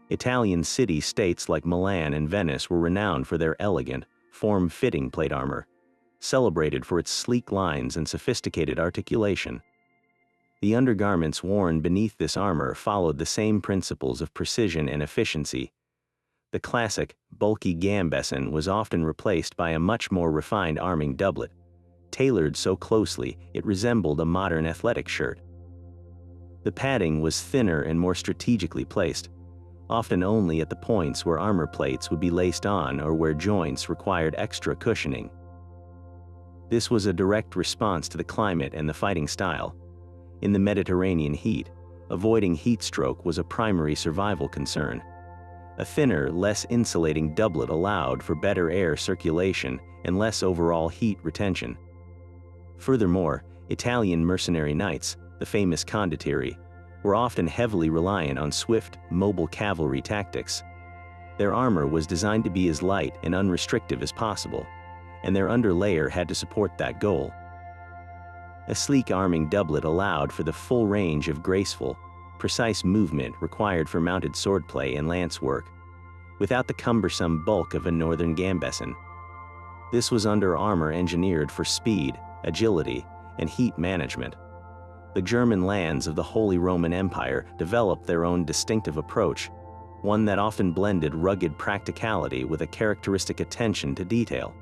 Italian city-states like Milan and Venice were renowned for their elegant, form-fitting plate armor, celebrated for its sleek lines and sophisticated articulation. The undergarments worn beneath this armor followed the same principles of precision and efficiency. The classic, bulky gambeson was often replaced by a much more refined arming doublet, tailored so closely it resembled a modern athletic shirt. The padding was thinner and more strategically placed, often only at the points where armor plates would be laced on or where joints required extra cushioning. This was a direct response to the climate and the fighting style. In the Mediterranean heat, avoiding heat stroke was a primary survival concern. A thinner, less insulating doublet allowed for better air circulation and less overall heat retention. Furthermore, Italian mercenary knights, the famous condottieri, were often heavily reliant on swift, mobile cavalry tactics. Their armor was designed to be as light and unrestrictive as possible, and their underlayer had to support that goal. A sleek arming doublet allowed for the full range of graceful, precise movement required for mounted swordplay and lance work, without the cumbersome bulk of a northern gambeson. This was under armor engineered for speed, agility, and heat management. The German lands of the Holy Roman Empire developed their own distinctive approach, one that often blended rugged practicality with a characteristic attention to detail.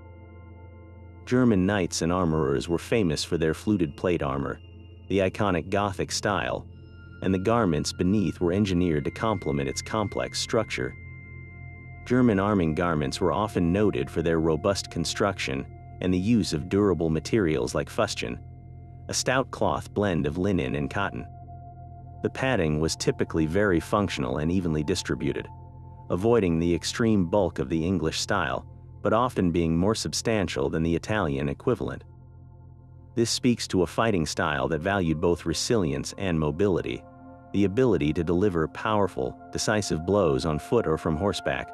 German knights and armorers were famous for their fluted plate armor, the iconic Gothic style, and the garments beneath were engineered to complement its complex structure. German arming garments were often noted for their robust construction and the use of durable materials like fustian, a stout cloth blend of linen and cotton. The padding was typically very functional and evenly distributed, avoiding the extreme bulk of the English style, but often being more substantial than the Italian equivalent. This speaks to a fighting style that valued both resilience and mobility, the ability to deliver powerful, decisive blows on foot or from horseback.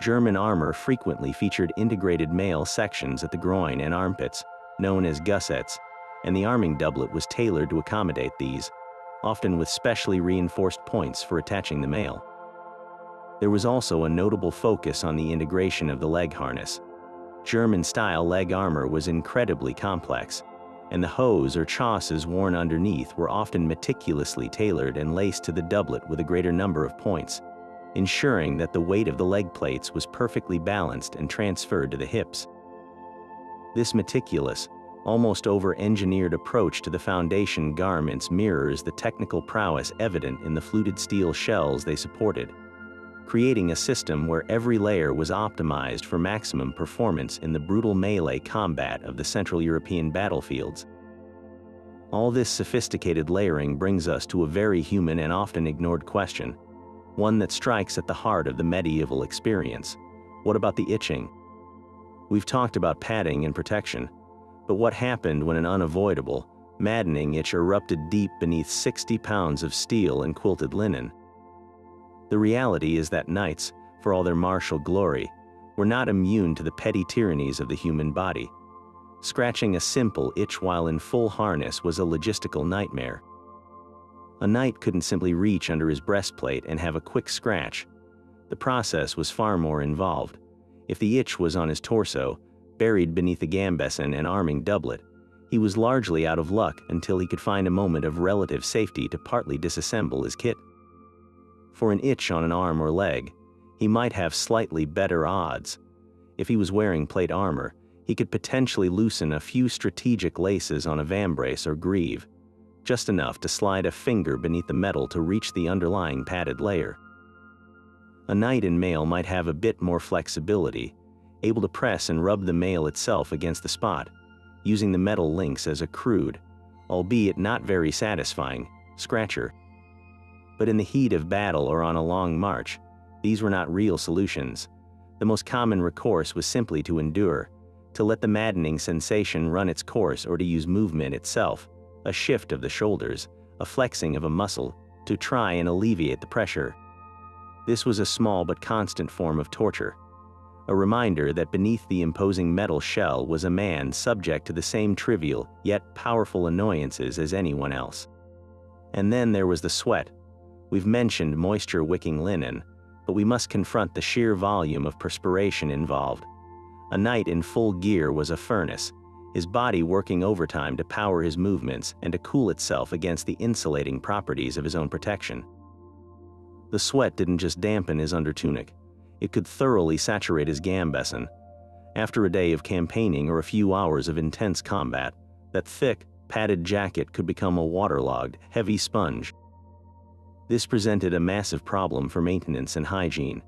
German armor frequently featured integrated mail sections at the groin and armpits, known as gussets, and the arming doublet was tailored to accommodate these, often with specially reinforced points for attaching the mail. There was also a notable focus on the integration of the leg harness. German-style leg armor was incredibly complex, and the hose or chausses worn underneath were often meticulously tailored and laced to the doublet with a greater number of points, ensuring that the weight of the leg plates was perfectly balanced and transferred to the hips. This meticulous, almost over-engineered approach to the foundation garments mirrors the technical prowess evident in the fluted steel shells they supported, creating a system where every layer was optimized for maximum performance in the brutal melee combat of the Central European battlefields. All this sophisticated layering brings us to a very human and often ignored question, one that strikes at the heart of the medieval experience. What about the itching? We've talked about padding and protection, but what happened when an unavoidable, maddening itch erupted deep beneath 60 pounds of steel and quilted linen? The reality is that knights, for all their martial glory, were not immune to the petty tyrannies of the human body. Scratching a simple itch while in full harness was a logistical nightmare. A knight couldn't simply reach under his breastplate and have a quick scratch. The process was far more involved. If the itch was on his torso, buried beneath a gambeson and arming doublet, he was largely out of luck until he could find a moment of relative safety to partly disassemble his kit. For an itch on an arm or leg, he might have slightly better odds. If he was wearing plate armor, he could potentially loosen a few strategic laces on a vambrace or greave, just enough to slide a finger beneath the metal to reach the underlying padded layer. A knight in mail might have a bit more flexibility, able to press and rub the mail itself against the spot, using the metal links as a crude, albeit not very satisfying, scratcher. But in the heat of battle or on a long march, these were not real solutions. The most common recourse was simply to endure, to let the maddening sensation run its course, or to use movement itself, a shift of the shoulders, a flexing of a muscle, to try and alleviate the pressure. This was a small but constant form of torture, a reminder that beneath the imposing metal shell was a man subject to the same trivial yet powerful annoyances as anyone else. And then there was the sweat. We've mentioned moisture-wicking linen, but we must confront the sheer volume of perspiration involved. A knight in full gear was a furnace, his body working overtime to power his movements and to cool itself against the insulating properties of his own protection. The sweat didn't just dampen his undertunic, it could thoroughly saturate his gambeson. After a day of campaigning or a few hours of intense combat, that thick, padded jacket could become a waterlogged, heavy sponge. This presented a massive problem for maintenance and hygiene.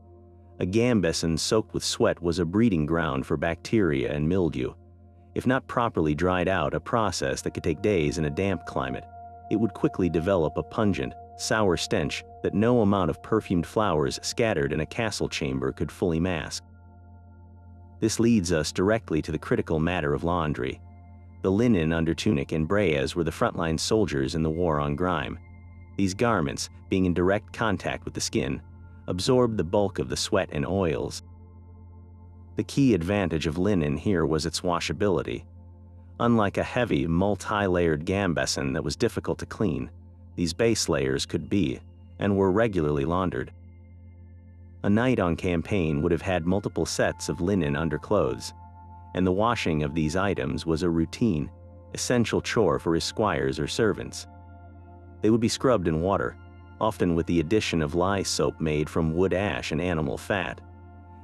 A gambeson soaked with sweat was a breeding ground for bacteria and mildew. If not properly dried out, a process that could take days in a damp climate, it would quickly develop a pungent, sour stench that no amount of perfumed flowers scattered in a castle chamber could fully mask. This leads us directly to the critical matter of laundry. The linen undertunic and braies were the frontline soldiers in the war on grime. These garments, being in direct contact with the skin, absorbed the bulk of the sweat and oils. The key advantage of linen here was its washability. Unlike a heavy, multi-layered gambeson that was difficult to clean, these base layers could be, and were regularly laundered. A knight on campaign would have had multiple sets of linen underclothes, and the washing of these items was a routine, essential chore for his squires or servants. They would be scrubbed in water, often with the addition of lye soap made from wood ash and animal fat,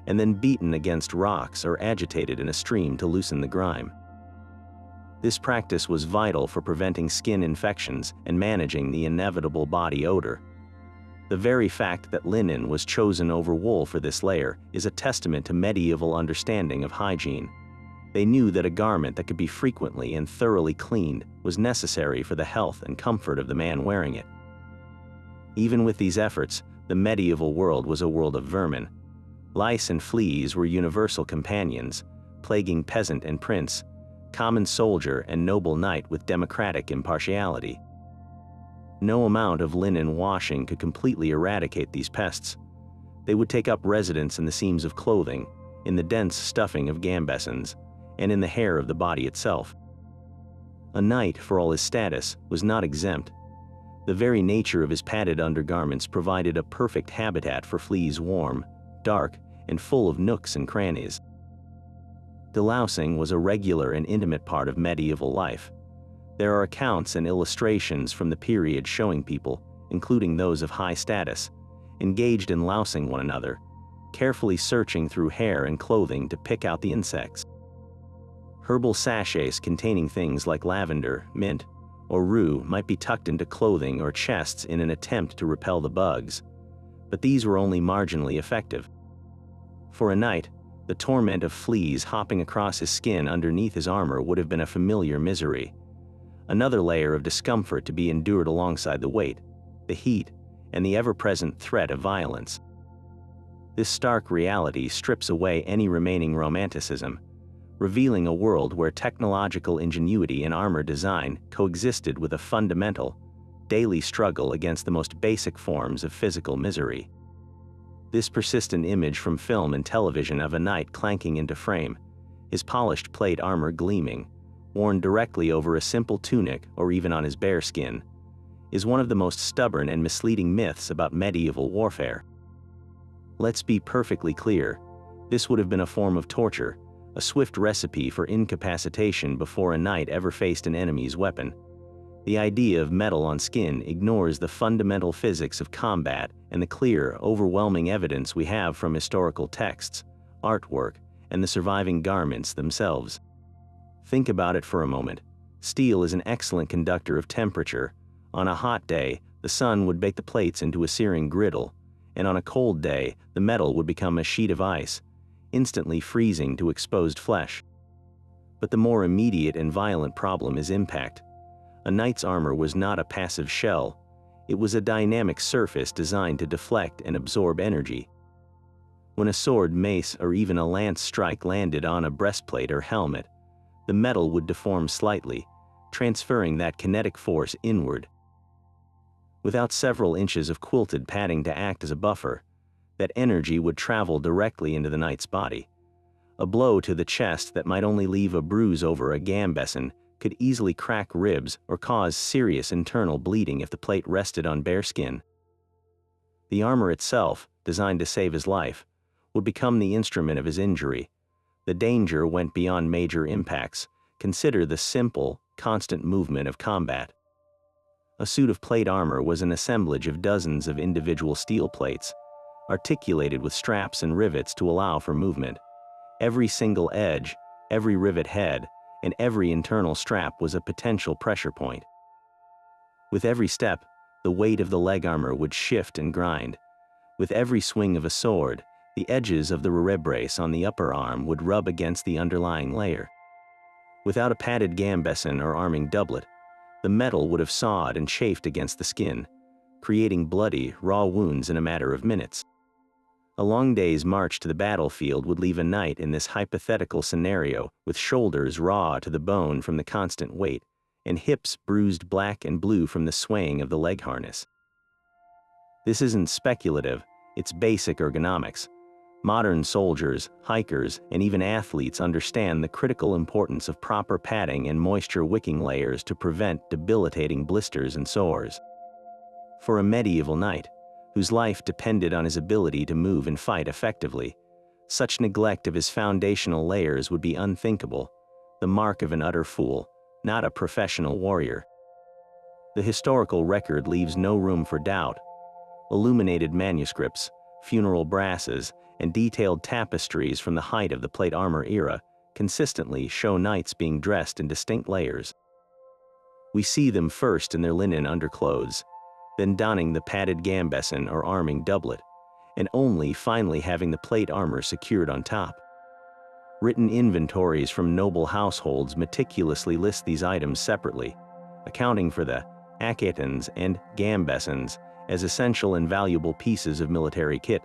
and then beaten against rocks or agitated in a stream to loosen the grime. This practice was vital for preventing skin infections and managing the inevitable body odor. The very fact that linen was chosen over wool for this layer is a testament to medieval understanding of hygiene. They knew that a garment that could be frequently and thoroughly cleaned was necessary for the health and comfort of the man wearing it. Even with these efforts, the medieval world was a world of vermin. Lice and fleas were universal companions, plaguing peasant and prince, common soldier and noble knight with democratic impartiality. No amount of linen washing could completely eradicate these pests. They would take up residence in the seams of clothing, in the dense stuffing of gambesons, and in the hair of the body itself. A knight, for all his status, was not exempt. The very nature of his padded undergarments provided a perfect habitat for fleas, warm, dark, and full of nooks and crannies. Delousing was a regular and intimate part of medieval life. There are accounts and illustrations from the period showing people, including those of high status, engaged in lousing one another, carefully searching through hair and clothing to pick out the insects. Herbal sachets containing things like lavender, mint, or rue might be tucked into clothing or chests in an attempt to repel the bugs, but these were only marginally effective. For a knight, the torment of fleas hopping across his skin underneath his armor would have been a familiar misery, another layer of discomfort to be endured alongside the weight, the heat, and the ever-present threat of violence. This stark reality strips away any remaining romanticism, revealing a world where technological ingenuity and armor design coexisted with a fundamental, daily struggle against the most basic forms of physical misery. This persistent image from film and television of a knight clanking into frame, his polished plate armor gleaming, worn directly over a simple tunic or even on his bare skin, is one of the most stubborn and misleading myths about medieval warfare. Let's be perfectly clear, this would have been a form of torture, a swift recipe for incapacitation before a knight ever faced an enemy's weapon. The idea of metal on skin ignores the fundamental physics of combat and the clear, overwhelming evidence we have from historical texts, artwork, and the surviving garments themselves. Think about it for a moment. Steel is an excellent conductor of temperature. On a hot day, the sun would bake the plates into a searing griddle, and on a cold day, the metal would become a sheet of ice, instantly freezing to exposed flesh. But the more immediate and violent problem is impact. A knight's armor was not a passive shell. It was a dynamic surface designed to deflect and absorb energy. When a sword, mace, or even a lance strike landed on a breastplate or helmet, the metal would deform slightly, transferring that kinetic force inward. Without several inches of quilted padding to act as a buffer, that energy would travel directly into the knight's body. A blow to the chest that might only leave a bruise over a gambeson could easily crack ribs or cause serious internal bleeding if the plate rested on bare skin. The armor itself, designed to save his life, would become the instrument of his injury. The danger went beyond major impacts. Consider the simple, constant movement of combat. A suit of plate armor was an assemblage of dozens of individual steel plates, articulated with straps and rivets to allow for movement. Every single edge, every rivet head, and every internal strap was a potential pressure point. With every step, the weight of the leg armor would shift and grind. With every swing of a sword, the edges of the brace on the upper arm would rub against the underlying layer. Without a padded gambeson or arming doublet, the metal would have sawed and chafed against the skin, creating bloody, raw wounds in a matter of minutes. A long day's march to the battlefield would leave a knight in this hypothetical scenario with shoulders raw to the bone from the constant weight, and hips bruised black and blue from the swaying of the leg harness. This isn't speculative, it's basic ergonomics. Modern soldiers, hikers, and even athletes understand the critical importance of proper padding and moisture-wicking layers to prevent debilitating blisters and sores. For a medieval knight, whose life depended on his ability to move and fight effectively, such neglect of his foundational layers would be unthinkable, the mark of an utter fool, not a professional warrior. The historical record leaves no room for doubt. Illuminated manuscripts, funeral brasses, and detailed tapestries from the height of the plate armor era consistently show knights being dressed in distinct layers. We see them first in their linen underclothes, then donning the padded gambeson or arming doublet, and only finally having the plate armor secured on top. Written inventories from noble households meticulously list these items separately, accounting for the aketons and gambesons as essential and valuable pieces of military kit,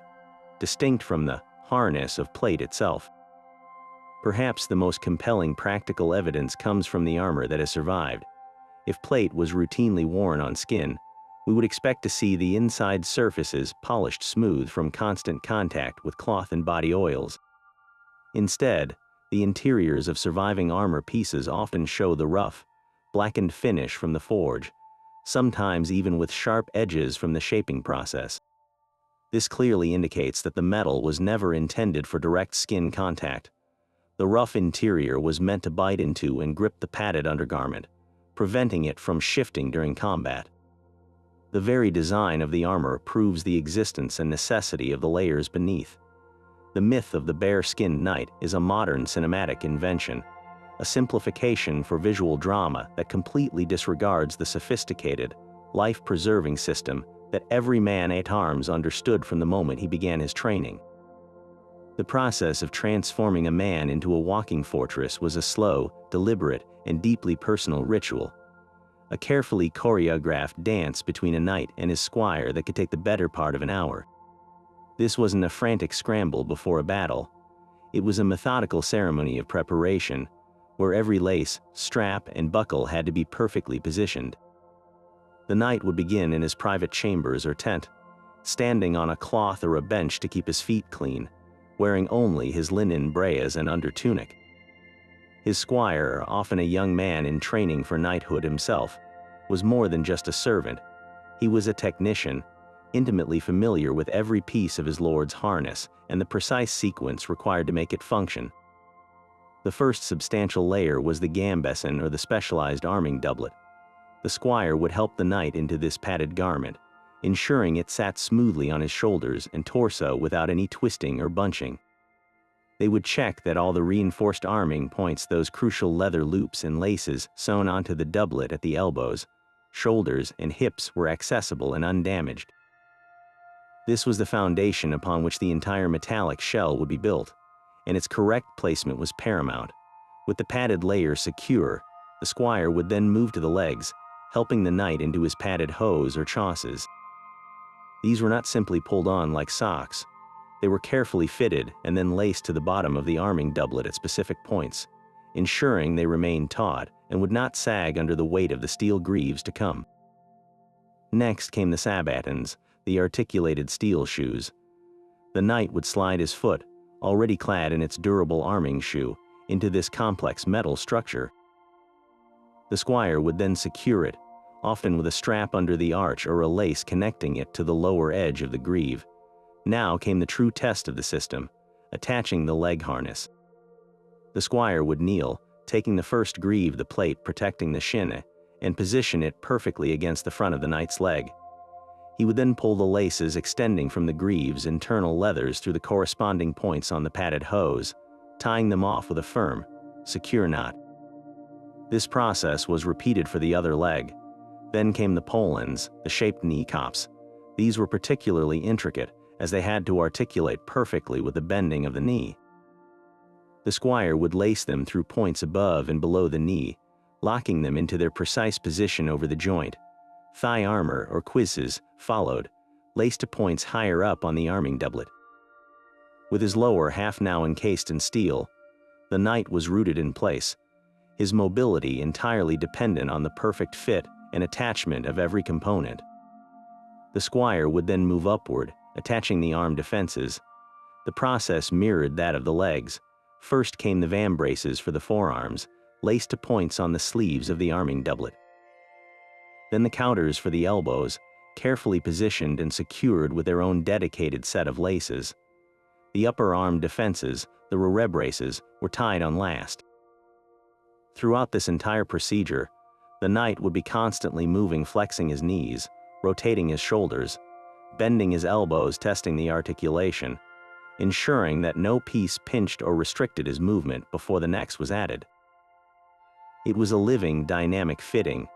distinct from the harness of plate itself. Perhaps the most compelling practical evidence comes from the armor that has survived. If plate was routinely worn on skin, we would expect to see the inside surfaces polished smooth from constant contact with cloth and body oils. Instead, the interiors of surviving armor pieces often show the rough, blackened finish from the forge, sometimes even with sharp edges from the shaping process. This clearly indicates that the metal was never intended for direct skin contact. The rough interior was meant to bite into and grip the padded undergarment, preventing it from shifting during combat. The very design of the armor proves the existence and necessity of the layers beneath. The myth of the bare-skinned knight is a modern cinematic invention, a simplification for visual drama that completely disregards the sophisticated, life-preserving system that every man at arms understood from the moment he began his training. The process of transforming a man into a walking fortress was a slow, deliberate, and deeply personal ritual, a carefully choreographed dance between a knight and his squire that could take the better part of an hour. This wasn't a frantic scramble before a battle. It was a methodical ceremony of preparation, where every lace, strap, and buckle had to be perfectly positioned. The knight would begin in his private chambers or tent, standing on a cloth or a bench to keep his feet clean, wearing only his linen braies and undertunic. His squire, often a young man in training for knighthood himself, was more than just a servant. He was a technician, intimately familiar with every piece of his lord's harness and the precise sequence required to make it function. The first substantial layer was the gambeson, or the specialized arming doublet. The squire would help the knight into this padded garment, ensuring it sat smoothly on his shoulders and torso without any twisting or bunching. They would check that all the reinforced arming points, those crucial leather loops and laces sewn onto the doublet at the elbows, shoulders, and hips were accessible and undamaged. This was the foundation upon which the entire metallic shell would be built, and its correct placement was paramount. With the padded layer secure, the squire would then move to the legs, helping the knight into his padded hose or chausses. These were not simply pulled on like socks. They were carefully fitted and then laced to the bottom of the arming doublet at specific points, ensuring they remained taut and would not sag under the weight of the steel greaves to come. Next came the sabatons, the articulated steel shoes. The knight would slide his foot, already clad in its durable arming shoe, into this complex metal structure. The squire would then secure it, often with a strap under the arch or a lace connecting it to the lower edge of the greave. Now came the true test of the system, attaching the leg harness. The squire would kneel, taking the first greave, the plate protecting the shin, and position it perfectly against the front of the knight's leg. He would then pull the laces extending from the greave's internal leathers through the corresponding points on the padded hose, tying them off with a firm, secure knot. This process was repeated for the other leg. Then came the polans, the shaped knee cops. These were particularly intricate, as they had to articulate perfectly with the bending of the knee. The squire would lace them through points above and below the knee, locking them into their precise position over the joint. Thigh armor, or coifs, followed, laced to points higher up on the arming doublet. With his lower half now encased in steel, the knight was rooted in place, his mobility entirely dependent on the perfect fit and attachment of every component. The squire would then move upward, attaching the arm defenses. The process mirrored that of the legs. First came the vambraces for the forearms, laced to points on the sleeves of the arming doublet. Then the counters for the elbows, carefully positioned and secured with their own dedicated set of laces. The upper arm defenses, the rerebraces, were tied on last. Throughout this entire procedure, the knight would be constantly moving, flexing his knees, rotating his shoulders, bending his elbows, testing the articulation, ensuring that no piece pinched or restricted his movement before the next was added. It was a living, dynamic fitting.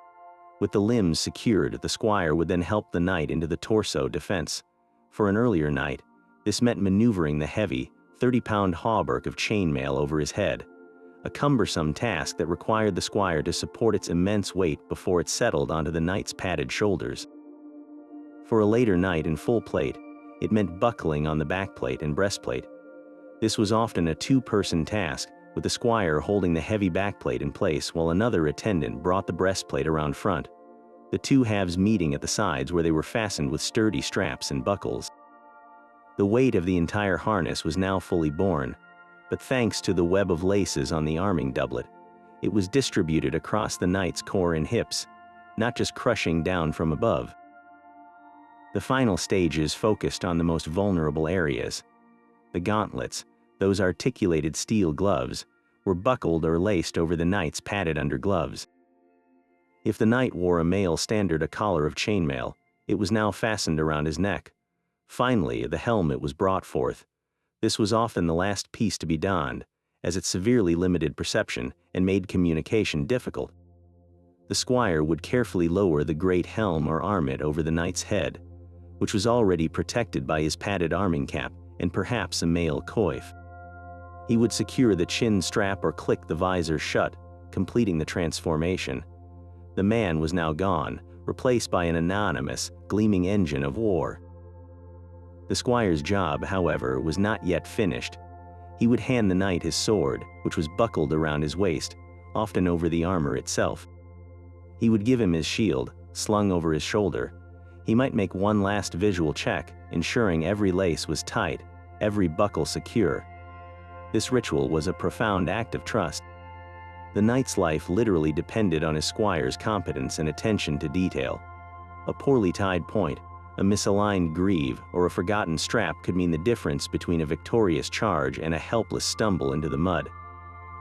With the limbs secured, the squire would then help the knight into the torso defense. For an earlier knight, this meant maneuvering the heavy, 30-pound hauberk of chainmail over his head, a cumbersome task that required the squire to support its immense weight before it settled onto the knight's padded shoulders. For a later knight in full plate, it meant buckling on the backplate and breastplate. This was often a two-person task, with the squire holding the heavy backplate in place while another attendant brought the breastplate around front, the two halves meeting at the sides where they were fastened with sturdy straps and buckles. The weight of the entire harness was now fully borne, but thanks to the web of laces on the arming doublet, it was distributed across the knight's core and hips, not just crushing down from above. The final stages focused on the most vulnerable areas. The gauntlets, those articulated steel gloves, were buckled or laced over the knight's padded undergloves. If the knight wore a male standard a collar of chainmail, it was now fastened around his neck. Finally, the helmet was brought forth. This was often the last piece to be donned, as it severely limited perception and made communication difficult. The squire would carefully lower the great helm or armet over the knight's head, which was already protected by his padded arming cap and perhaps a mail coif. He would secure the chin strap or click the visor shut, completing the transformation. The man was now gone, replaced by an anonymous, gleaming engine of war. The squire's job, however, was not yet finished. He would hand the knight his sword, which was buckled around his waist, often over the armor itself. He would give him his shield, slung over his shoulder. He might make one last visual check, ensuring every lace was tight, every buckle secure. This ritual was a profound act of trust. The knight's life literally depended on his squire's competence and attention to detail. A poorly tied point, a misaligned greave, or a forgotten strap could mean the difference between a victorious charge and a helpless stumble into the mud.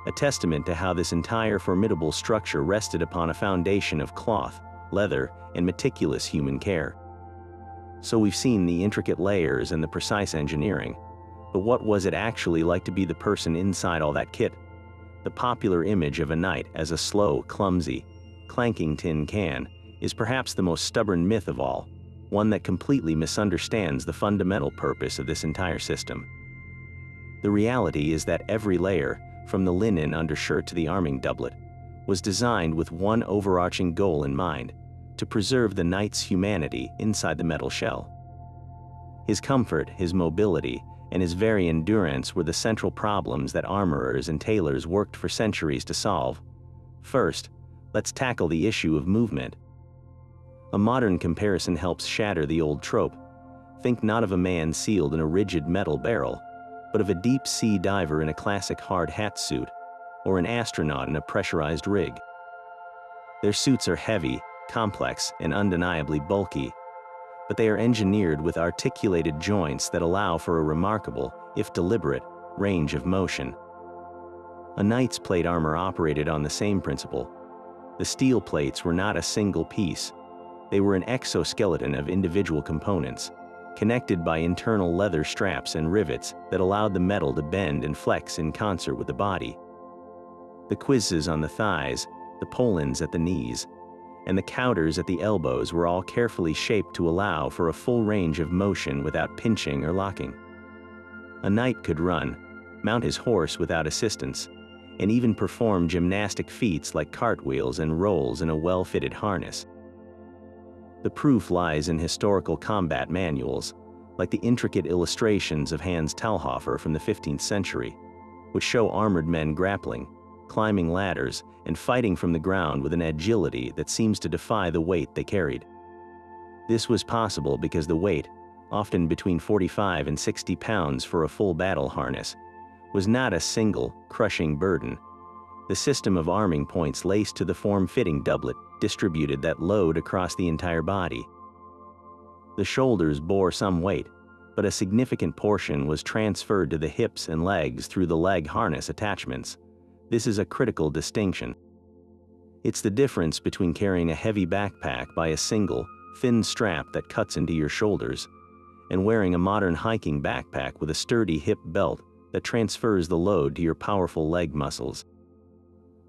A testament to how this entire formidable structure rested upon a foundation of cloth, leather, and meticulous human care. So we've seen the intricate layers and the precise engineering, but what was it actually like to be the person inside all that kit? The popular image of a knight as a slow, clumsy, clanking tin can is perhaps the most stubborn myth of all, one that completely misunderstands the fundamental purpose of this entire system. The reality is that every layer, from the linen undershirt to the arming doublet, was designed with one overarching goal in mind: to preserve the knight's humanity inside the metal shell. His comfort, his mobility, and his very endurance were the central problems that armorers and tailors worked for centuries to solve. First, let's tackle the issue of movement. A modern comparison helps shatter the old trope. Think not of a man sealed in a rigid metal barrel, but of a deep-sea diver in a classic hard hat suit, or an astronaut in a pressurized rig. Their suits are heavy, complex, and undeniably bulky, but they are engineered with articulated joints that allow for a remarkable, if deliberate, range of motion. A knight's plate armor operated on the same principle. The steel plates were not a single piece. They were an exoskeleton of individual components, connected by internal leather straps and rivets that allowed the metal to bend and flex in concert with the body. The cuisses on the thighs, the polans at the knees, and the couters at the elbows were all carefully shaped to allow for a full range of motion without pinching or locking. A knight could run, mount his horse without assistance, and even perform gymnastic feats like cartwheels and rolls in a well-fitted harness. The proof lies in historical combat manuals, like the intricate illustrations of Hans Talhofer from the 15th century, which show armored men grappling, climbing ladders, and fighting from the ground with an agility that seems to defy the weight they carried. This was possible because the weight, often between 45 and 60 pounds for a full battle harness, was not a single, crushing burden. The system of arming points laced to the form-fitting doublet distributed that load across the entire body. The shoulders bore some weight, but a significant portion was transferred to the hips and legs through the leg harness attachments. This is a critical distinction. It's the difference between carrying a heavy backpack by a single, thin strap that cuts into your shoulders, and wearing a modern hiking backpack with a sturdy hip belt that transfers the load to your powerful leg muscles.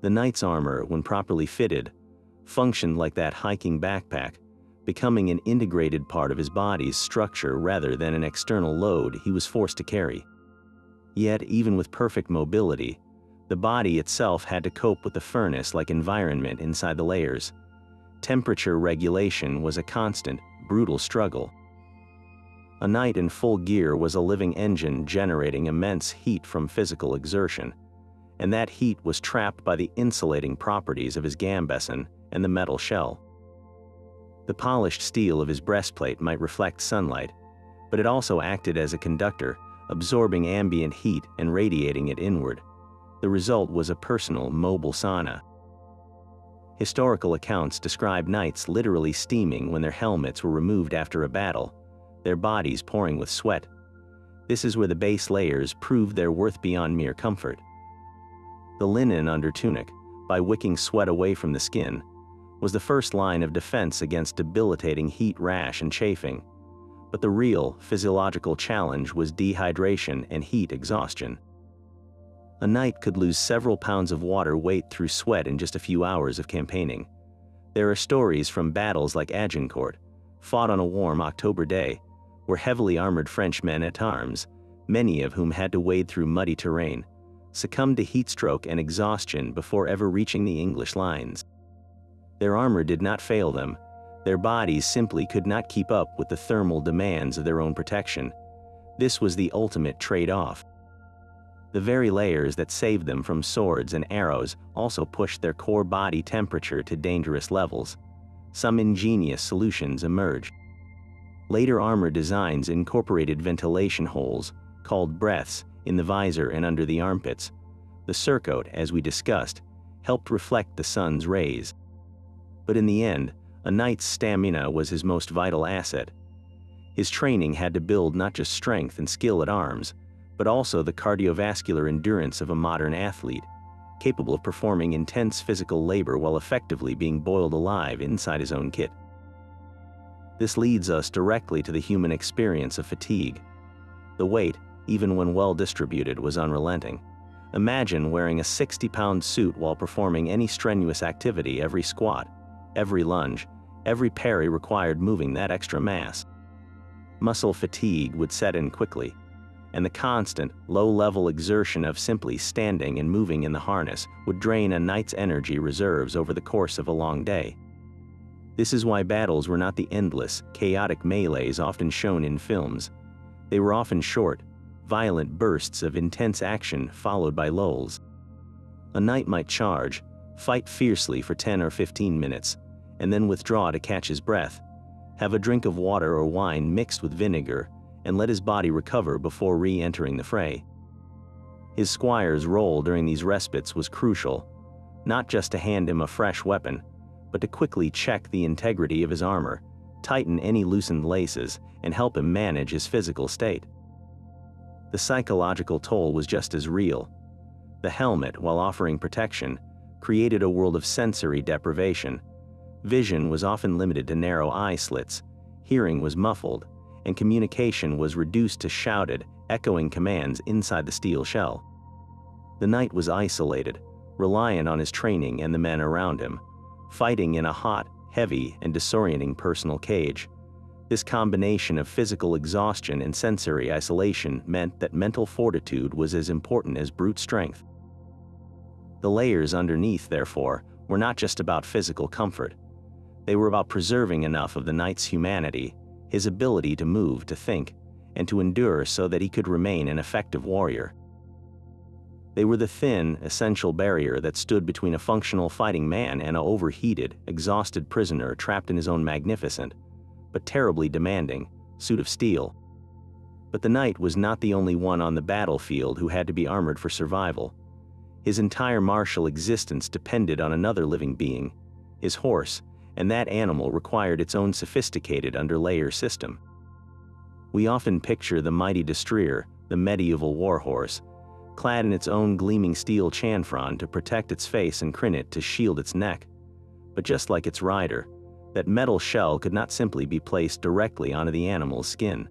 The knight's armor, when properly fitted, functioned like that hiking backpack, becoming an integrated part of his body's structure rather than an external load he was forced to carry. Yet, even with perfect mobility, the body itself had to cope with the furnace-like environment inside the layers. Temperature regulation was a constant, brutal struggle. A knight in full gear was a living engine generating immense heat from physical exertion, and that heat was trapped by the insulating properties of his gambeson and the metal shell. The polished steel of his breastplate might reflect sunlight, but it also acted as a conductor, absorbing ambient heat and radiating it inward. The result was a personal, mobile sauna. Historical accounts describe knights literally steaming when their helmets were removed after a battle, their bodies pouring with sweat. This is where the base layers proved their worth beyond mere comfort. The linen undertunic, by wicking sweat away from the skin, was the first line of defense against debilitating heat rash and chafing. But the real physiological challenge was dehydration and heat exhaustion. A knight could lose several pounds of water weight through sweat in just a few hours of campaigning. There are stories from battles like Agincourt, fought on a warm October day, where heavily armored French men at arms, many of whom had to wade through muddy terrain, succumbed to heatstroke and exhaustion before ever reaching the English lines. Their armor did not fail them. Their bodies simply could not keep up with the thermal demands of their own protection. This was the ultimate trade-off. The very layers that saved them from swords and arrows also pushed their core body temperature to dangerous levels. Some ingenious solutions emerged. Later armor designs incorporated ventilation holes, called breaths, in the visor and under the armpits. The surcoat, as we discussed, helped reflect the sun's rays. But in the end, a knight's stamina was his most vital asset. His training had to build not just strength and skill at arms, but also the cardiovascular endurance of a modern athlete, capable of performing intense physical labor while effectively being boiled alive inside his own kit. This leads us directly to the human experience of fatigue. The weight, even when well distributed, was unrelenting. Imagine wearing a 60-pound suit while performing any strenuous activity. Every squat, every lunge, every parry required moving that extra mass. Muscle fatigue would set in quickly, and the constant, low-level exertion of simply standing and moving in the harness would drain a knight's energy reserves over the course of a long day. This is why battles were not the endless, chaotic melees often shown in films. They were often short, violent bursts of intense action followed by lulls. A knight might charge, fight fiercely for 10 or 15 minutes, and then withdraw to catch his breath, have a drink of water or wine mixed with vinegar, and let his body recover before re-entering the fray. His squire's role during these respites was crucial, not just to hand him a fresh weapon, but to quickly check the integrity of his armor, tighten any loosened laces, and help him manage his physical state. The psychological toll was just as real. The helmet, while offering protection, created a world of sensory deprivation. Vision was often limited to narrow eye slits, hearing was muffled, and communication was reduced to shouted, echoing commands inside the steel shell. The knight was isolated, reliant on his training and the men around him, fighting in a hot, heavy, and disorienting personal cage. This combination of physical exhaustion and sensory isolation meant that mental fortitude was as important as brute strength. The layers underneath, therefore, were not just about physical comfort. They were about preserving enough of the knight's humanity, his ability to move, to think, and to endure so that he could remain an effective warrior. They were the thin, essential barrier that stood between a functional fighting man and an overheated, exhausted prisoner trapped in his own magnificent, but terribly demanding, suit of steel. But the knight was not the only one on the battlefield who had to be armored for survival. His entire martial existence depended on another living being, his horse, and that animal required its own sophisticated underlayer system. We often picture the mighty destrier, the medieval warhorse, clad in its own gleaming steel chanfron to protect its face and crinnet to shield its neck. But just like its rider, that metal shell could not simply be placed directly onto the animal's skin.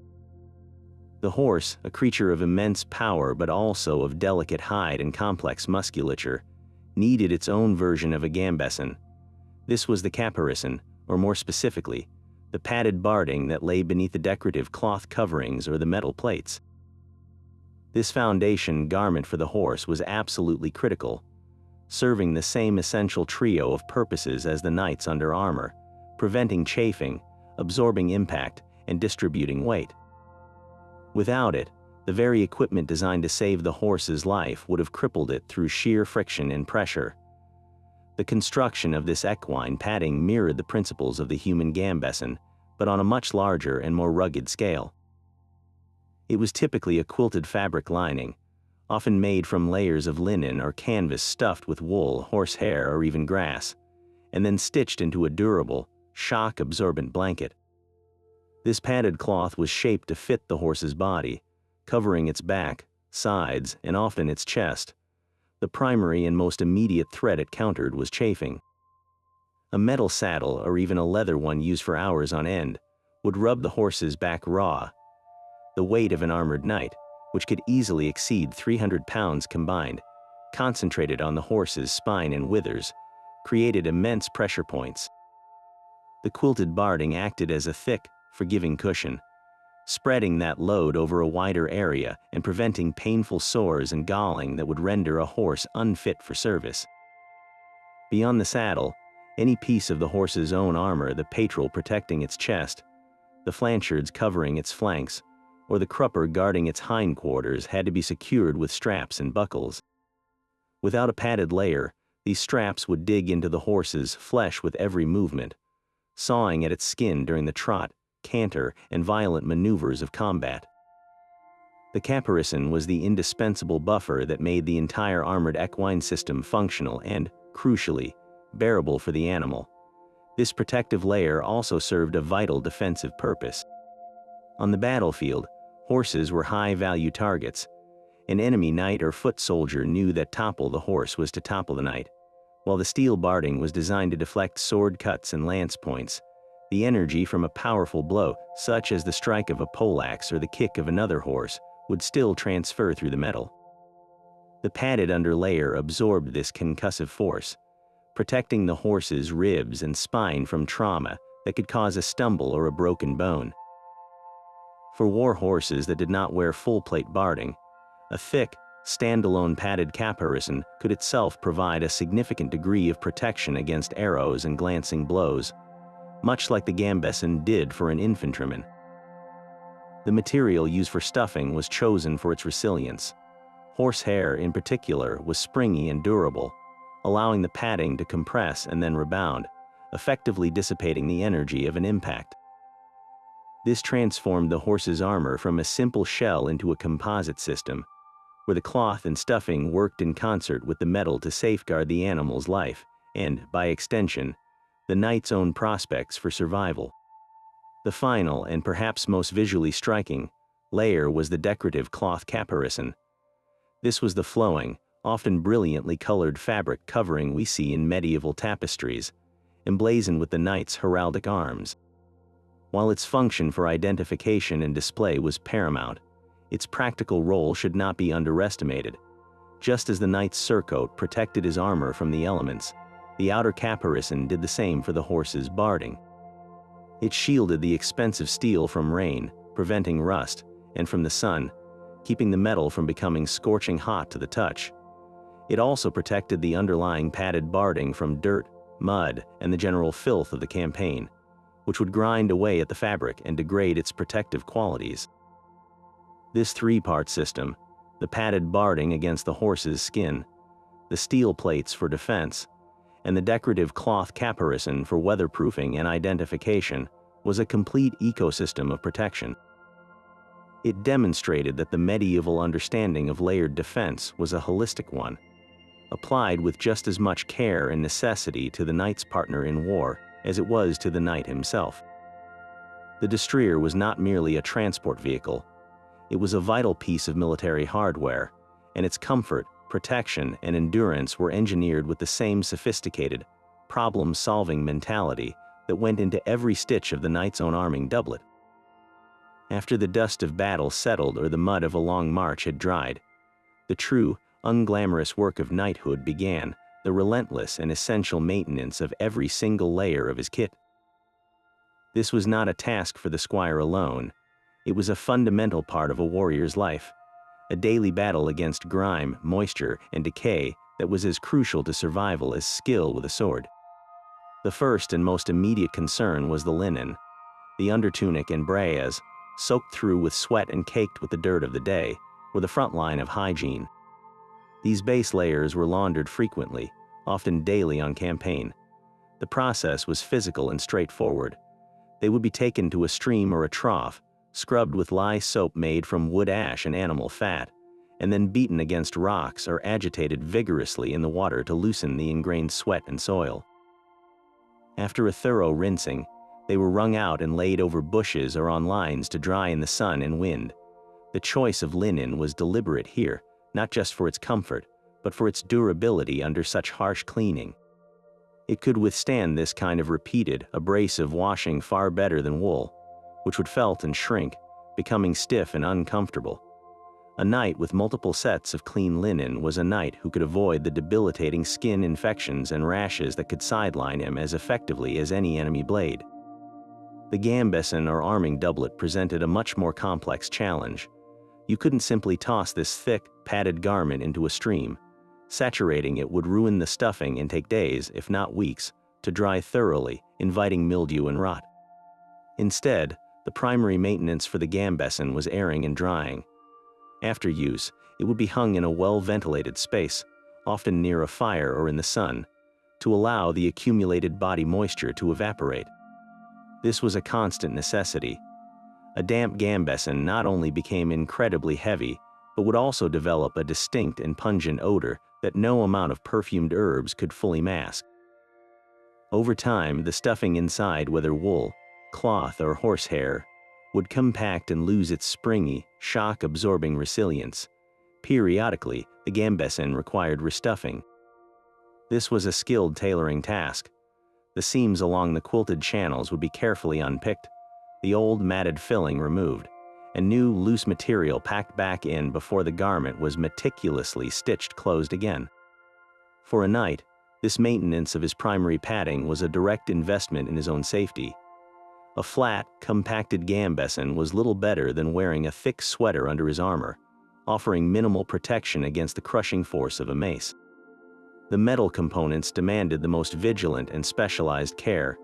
The horse, a creature of immense power but also of delicate hide and complex musculature, needed its own version of a gambeson. This was the caparison, or more specifically, the padded barding that lay beneath the decorative cloth coverings or the metal plates. This foundation garment for the horse was absolutely critical, serving the same essential trio of purposes as the knight's under armor, preventing chafing, absorbing impact, and distributing weight. Without it, the very equipment designed to save the horse's life would have crippled it through sheer friction and pressure. The construction of this equine padding mirrored the principles of the human gambeson, but on a much larger and more rugged scale. It was typically a quilted fabric lining, often made from layers of linen or canvas stuffed with wool, horsehair, or even grass, and then stitched into a durable, shock-absorbent blanket. This padded cloth was shaped to fit the horse's body, covering its back, sides, and often its chest. The primary and most immediate threat it countered was chafing. A metal saddle, or even a leather one used for hours on end, would rub the horse's back raw. The weight of an armored knight, which could easily exceed 300 pounds combined, concentrated on the horse's spine and withers, created immense pressure points. The quilted barding acted as a thick, forgiving cushion, spreading that load over a wider area and preventing painful sores and galling that would render a horse unfit for service. Beyond the saddle, any piece of the horse's own armor, the patelral protecting its chest, the flanchards covering its flanks, or the crupper guarding its hindquarters, had to be secured with straps and buckles. Without a padded layer, these straps would dig into the horse's flesh with every movement, sawing at its skin during the trot, canter, and violent maneuvers of combat. The caparison was the indispensable buffer that made the entire armored equine system functional and, crucially, bearable for the animal. This protective layer also served a vital defensive purpose. On the battlefield, horses were high-value targets. An enemy knight or foot soldier knew that topple the horse was to topple the knight, while the steel barding was designed to deflect sword cuts and lance points. The energy from a powerful blow, such as the strike of a poleaxe or the kick of another horse, would still transfer through the metal. The padded underlayer absorbed this concussive force, protecting the horse's ribs and spine from trauma that could cause a stumble or a broken bone. For war horses that did not wear full-plate barding, a thick, standalone padded caparison could itself provide a significant degree of protection against arrows and glancing blows, much like the gambeson did for an infantryman. The material used for stuffing was chosen for its resilience. Horsehair, in particular, was springy and durable, allowing the padding to compress and then rebound, effectively dissipating the energy of an impact. This transformed the horse's armor from a simple shell into a composite system, where the cloth and stuffing worked in concert with the metal to safeguard the animal's life and, by extension, the knight's own prospects for survival. The final, and perhaps most visually striking, layer was the decorative cloth caparison. This was the flowing, often brilliantly colored fabric covering we see in medieval tapestries, emblazoned with the knight's heraldic arms. While its function for identification and display was paramount, its practical role should not be underestimated. Just as the knight's surcoat protected his armor from the elements, the outer caparison did the same for the horse's barding. It shielded the expensive steel from rain, preventing rust, and from the sun, keeping the metal from becoming scorching hot to the touch. It also protected the underlying padded barding from dirt, mud, and the general filth of the campaign, which would grind away at the fabric and degrade its protective qualities. This three-part system, the padded barding against the horse's skin, the steel plates for defense, and the decorative cloth caparison for weatherproofing and identification, was a complete ecosystem of protection. It demonstrated that the medieval understanding of layered defense was a holistic one, applied with just as much care and necessity to the knight's partner in war as it was to the knight himself. The destrier was not merely a transport vehicle. It was a vital piece of military hardware, and its comfort, protection, and endurance were engineered with the same sophisticated, problem-solving mentality that went into every stitch of the knight's own arming doublet. After the dust of battle settled or the mud of a long march had dried, the true, unglamorous work of knighthood began, the relentless and essential maintenance of every single layer of his kit. This was not a task for the squire alone. It was a fundamental part of a warrior's life, a daily battle against grime, moisture, and decay that was as crucial to survival as skill with a sword. The first and most immediate concern was the linen. The undertunic and braies, soaked through with sweat and caked with the dirt of the day, were the front line of hygiene. These base layers were laundered frequently, often daily on campaign. The process was physical and straightforward. They would be taken to a stream or a trough, scrubbed with lye soap made from wood ash and animal fat, and then beaten against rocks or agitated vigorously in the water to loosen the ingrained sweat and soil. After a thorough rinsing, they were wrung out and laid over bushes or on lines to dry in the sun and wind. The choice of linen was deliberate here, not just for its comfort, but for its durability under such harsh cleaning. It could withstand this kind of repeated, abrasive washing far better than wool, which would felt and shrink, becoming stiff and uncomfortable. A knight with multiple sets of clean linen was a knight who could avoid the debilitating skin infections and rashes that could sideline him as effectively as any enemy blade. The gambeson or arming doublet presented a much more complex challenge. You couldn't simply toss this thick, padded garment into a stream. Saturating it would ruin the stuffing and take days, if not weeks, to dry thoroughly, inviting mildew and rot. Instead, the primary maintenance for the gambeson was airing and drying. After use, it would be hung in a well-ventilated space, often near a fire or in the sun, to allow the accumulated body moisture to evaporate. This was a constant necessity. A damp gambeson not only became incredibly heavy, but would also develop a distinct and pungent odor that no amount of perfumed herbs could fully mask. Over time, the stuffing inside, whether wool, cloth, or horsehair, would compact and lose its springy, shock-absorbing resilience. Periodically, the gambeson required restuffing. This was a skilled tailoring task. The seams along the quilted channels would be carefully unpicked, the old matted filling removed, and new loose material packed back in before the garment was meticulously stitched closed again. For a knight, this maintenance of his primary padding was a direct investment in his own safety. A flat, compacted gambeson was little better than wearing a thick sweater under his armor, offering minimal protection against the crushing force of a mace. The metal components demanded the most vigilant and specialized care.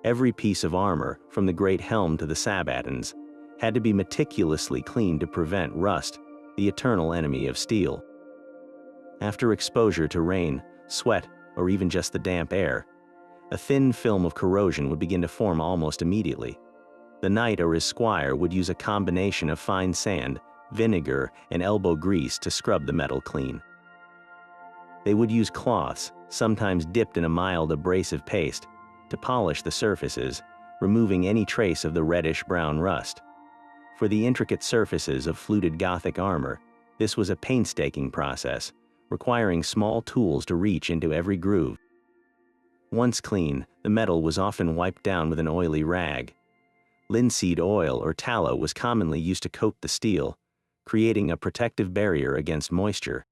Every piece of armor, from the great helm to the sabatons, had to be meticulously cleaned to prevent rust, the eternal enemy of steel. After exposure to rain, sweat, or even just the damp air, a thin film of corrosion would begin to form almost immediately. The knight or his squire would use a combination of fine sand, vinegar, and elbow grease to scrub the metal clean. They would use cloths, sometimes dipped in a mild abrasive paste, to polish the surfaces, removing any trace of the reddish-brown rust. For the intricate surfaces of fluted Gothic armor, this was a painstaking process, requiring small tools to reach into every groove. Once clean, the metal was often wiped down with an oily rag. Linseed oil or tallow was commonly used to coat the steel, creating a protective barrier against moisture.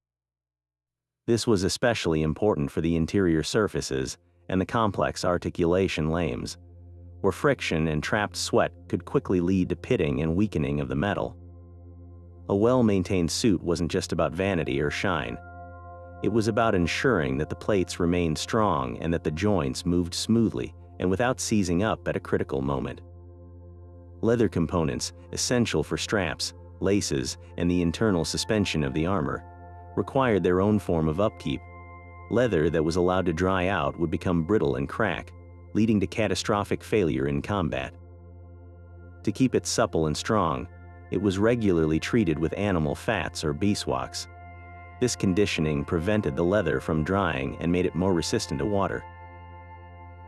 This was especially important for the interior surfaces and the complex articulation lames, where friction and trapped sweat could quickly lead to pitting and weakening of the metal. A well-maintained suit wasn't just about vanity or shine. It was about ensuring that the plates remained strong and that the joints moved smoothly and without seizing up at a critical moment. Leather components, essential for straps, laces, and the internal suspension of the armor, required their own form of upkeep. Leather that was allowed to dry out would become brittle and crack, leading to catastrophic failure in combat. To keep it supple and strong, it was regularly treated with animal fats or beeswax. This conditioning prevented the leather from drying and made it more resistant to water.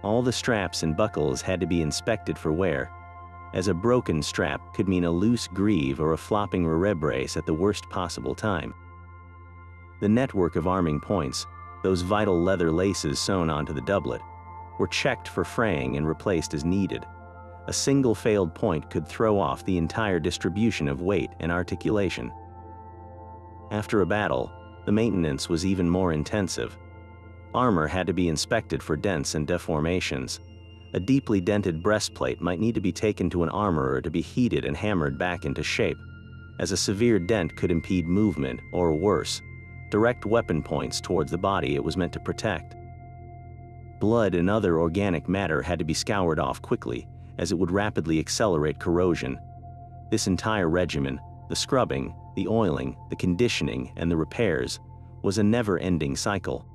All the straps and buckles had to be inspected for wear, as a broken strap could mean a loose greave or a flopping rerebrace at the worst possible time. The network of arming points, those vital leather laces sewn onto the doublet, were checked for fraying and replaced as needed. A single failed point could throw off the entire distribution of weight and articulation. After a battle, the maintenance was even more intensive. Armor had to be inspected for dents and deformations. A deeply dented breastplate might need to be taken to an armorer to be heated and hammered back into shape, as a severe dent could impede movement or, worse, direct weapon points towards the body it was meant to protect. Blood and other organic matter had to be scoured off quickly, as it would rapidly accelerate corrosion. This entire regimen, the scrubbing, the oiling, the conditioning, and the repairs, was a never-ending cycle.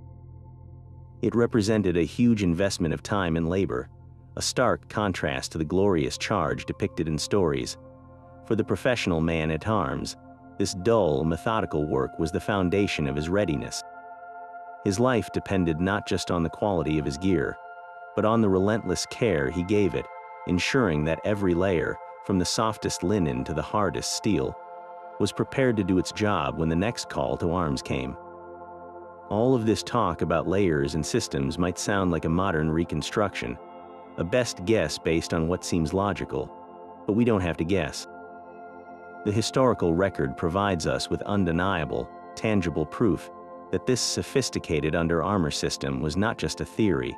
It represented a huge investment of time and labor, a stark contrast to the glorious charge depicted in stories. For the professional man-at-arms, this dull, methodical work was the foundation of his readiness. His life depended not just on the quality of his gear, but on the relentless care he gave it, ensuring that every layer, from the softest linen to the hardest steel, was prepared to do its job when the next call to arms came. All of this talk about layers and systems might sound like a modern reconstruction, a best guess based on what seems logical, but we don't have to guess. The historical record provides us with undeniable, tangible proof that this sophisticated under-armor system was not just a theory,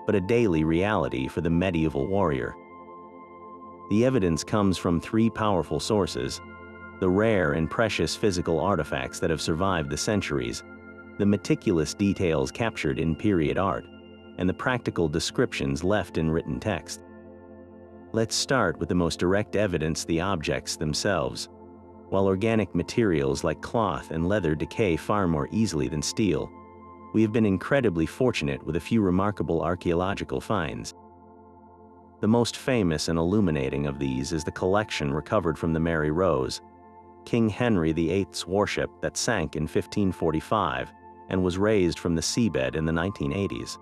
but a daily reality for the medieval warrior. The evidence comes from three powerful sources: the rare and precious physical artifacts that have survived the centuries, the meticulous details captured in period art, and the practical descriptions left in written text. Let's start with the most direct evidence: the objects themselves. While organic materials like cloth and leather decay far more easily than steel, we have been incredibly fortunate with a few remarkable archaeological finds. The most famous and illuminating of these is the collection recovered from the Mary Rose, King Henry VIII's warship that sank in 1545 and was raised from the seabed in the 1980s.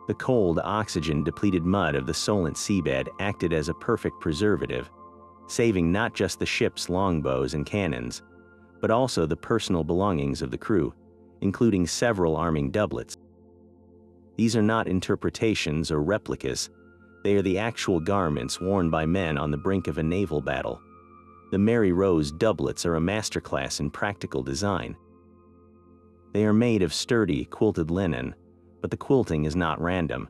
The cold, oxygen-depleted mud of the Solent seabed acted as a perfect preservative, saving not just the ship's longbows and cannons, but also the personal belongings of the crew, including several arming doublets. These are not interpretations or replicas, they are the actual garments worn by men on the brink of a naval battle. The Mary Rose doublets are a masterclass in practical design. They are made of sturdy, quilted linen, but the quilting is not random.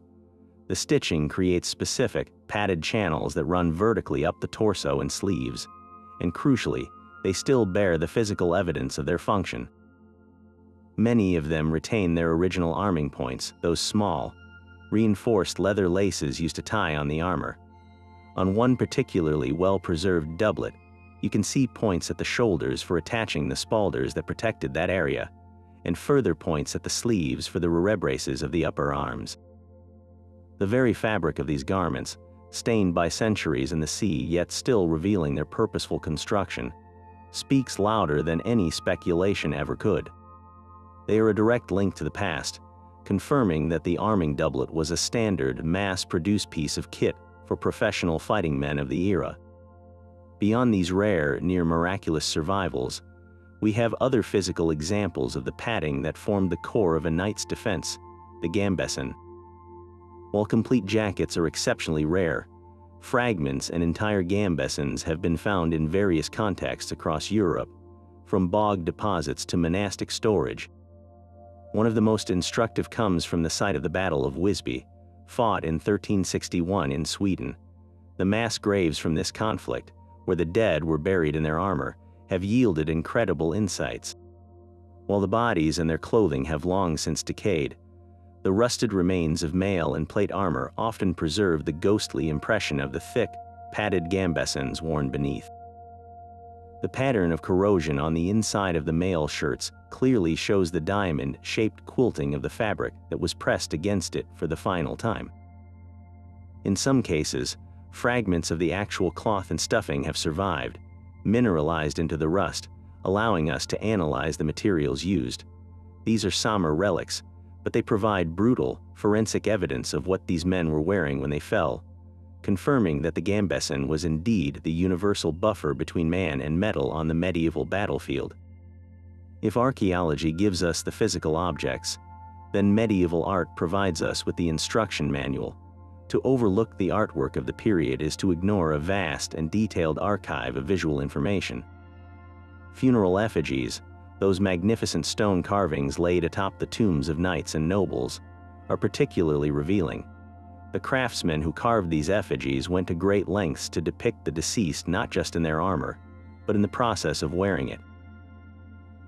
The stitching creates specific, padded channels that run vertically up the torso and sleeves, and crucially, they still bear the physical evidence of their function. Many of them retain their original arming points, those small, reinforced leather laces used to tie on the armor. On one particularly well-preserved doublet, you can see points at the shoulders for attaching the spalders that protected that area, and further points at the sleeves for the rerebraces of the upper arms. The very fabric of these garments, stained by centuries in the sea yet still revealing their purposeful construction, speaks louder than any speculation ever could. They are a direct link to the past, confirming that the arming doublet was a standard, mass-produced piece of kit for professional fighting men of the era. Beyond these rare, near-miraculous survivals, we have other physical examples of the padding that formed the core of a knight's defense, the gambeson. While complete jackets are exceptionally rare, fragments and entire gambesons have been found in various contexts across Europe, from bog deposits to monastic storage. One of the most instructive comes from the site of the Battle of Wisby, fought in 1361 in Sweden. The mass graves from this conflict, where the dead were buried in their armor, have yielded incredible insights. While the bodies and their clothing have long since decayed, the rusted remains of mail and plate armor often preserve the ghostly impression of the thick, padded gambesons worn beneath. The pattern of corrosion on the inside of the mail shirts clearly shows the diamond-shaped quilting of the fabric that was pressed against it for the final time. In some cases, fragments of the actual cloth and stuffing have survived, mineralized into the rust, allowing us to analyze the materials used. These are somber relics, but they provide brutal, forensic evidence of what these men were wearing when they fell, confirming that the gambeson was indeed the universal buffer between man and metal on the medieval battlefield. If archaeology gives us the physical objects, then medieval art provides us with the instruction manual. To overlook the artwork of the period is to ignore a vast and detailed archive of visual information. Funeral effigies, those magnificent stone carvings laid atop the tombs of knights and nobles, are particularly revealing. The craftsmen who carved these effigies went to great lengths to depict the deceased not just in their armor, but in the process of wearing it.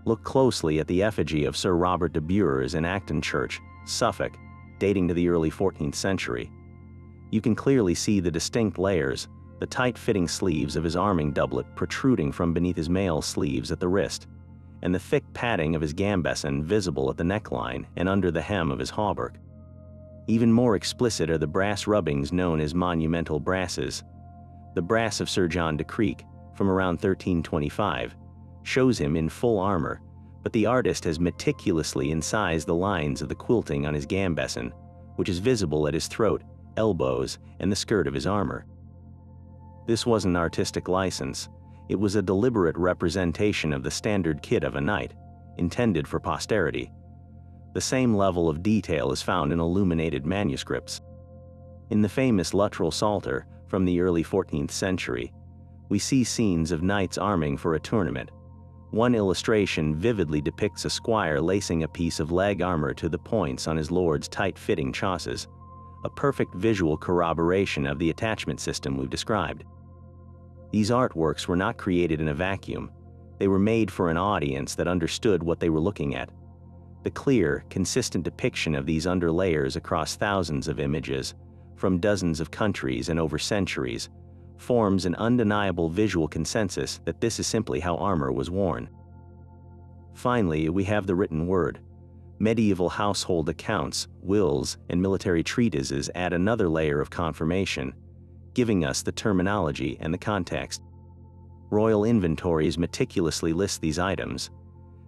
Look closely at the effigy of Sir Robert de Bures in Aketon Church, Suffolk, dating to the early 14th century. You can clearly see the distinct layers, the tight-fitting sleeves of his arming doublet protruding from beneath his mail sleeves at the wrist, and the thick padding of his gambeson visible at the neckline and under the hem of his hauberk. Even more explicit are the brass rubbings known as monumental brasses. The brass of Sir John de Creek, from around 1325, shows him in full armor, but the artist has meticulously incised the lines of the quilting on his gambeson, which is visible at his throat, elbows, and the skirt of his armor. This wasn't artistic license. It was a deliberate representation of the standard kit of a knight, intended for posterity. The same level of detail is found in illuminated manuscripts. In the famous Luttrell Psalter from the early 14th century, we see scenes of knights arming for a tournament. One illustration vividly depicts a squire lacing a piece of leg armor to the points on his lord's tight-fitting chausses, a perfect visual corroboration of the attachment system we've described. These artworks were not created in a vacuum. They were made for an audience that understood what they were looking at. The clear, consistent depiction of these underlayers across thousands of images, from dozens of countries and over centuries, forms an undeniable visual consensus that this is simply how armor was worn. Finally, we have the written word. Medieval household accounts, wills, and military treatises add another layer of confirmation, giving us the terminology and the context. Royal inventories meticulously list these items.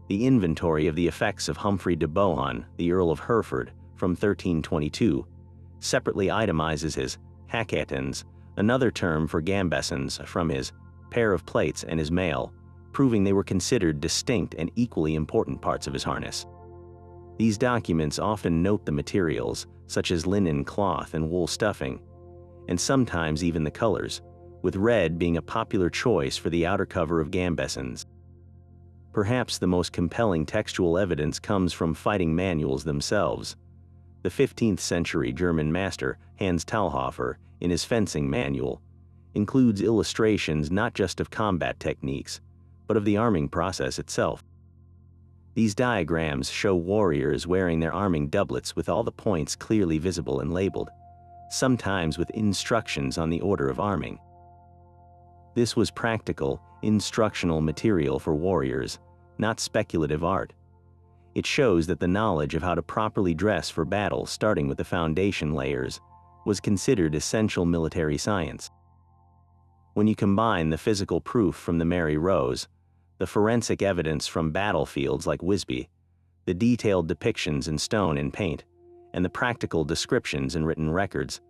The inventory of the effects of Humphrey de Bohun, the Earl of Hereford, from 1322, separately itemizes his haketons, another term for gambesons, from his pair of plates and his mail, proving they were considered distinct and equally important parts of his harness. These documents often note the materials, such as linen, cloth, and wool stuffing, and sometimes even the colors, with red being a popular choice for the outer cover of gambesons. Perhaps the most compelling textual evidence comes from fighting manuals themselves. The 15th century German master, Hans Talhofer, in his fencing manual, includes illustrations not just of combat techniques, but of the arming process itself. These diagrams show warriors wearing their arming doublets with all the points clearly visible and labeled, sometimes with instructions on the order of arming. This was practical, instructional material for warriors, not speculative art. It shows that the knowledge of how to properly dress for battle, starting with the foundation layers, was considered essential military science. When you combine the physical proof from the Mary Rose, the forensic evidence from battlefields like Wisby, the detailed depictions in stone and paint, and the practical descriptions in written records,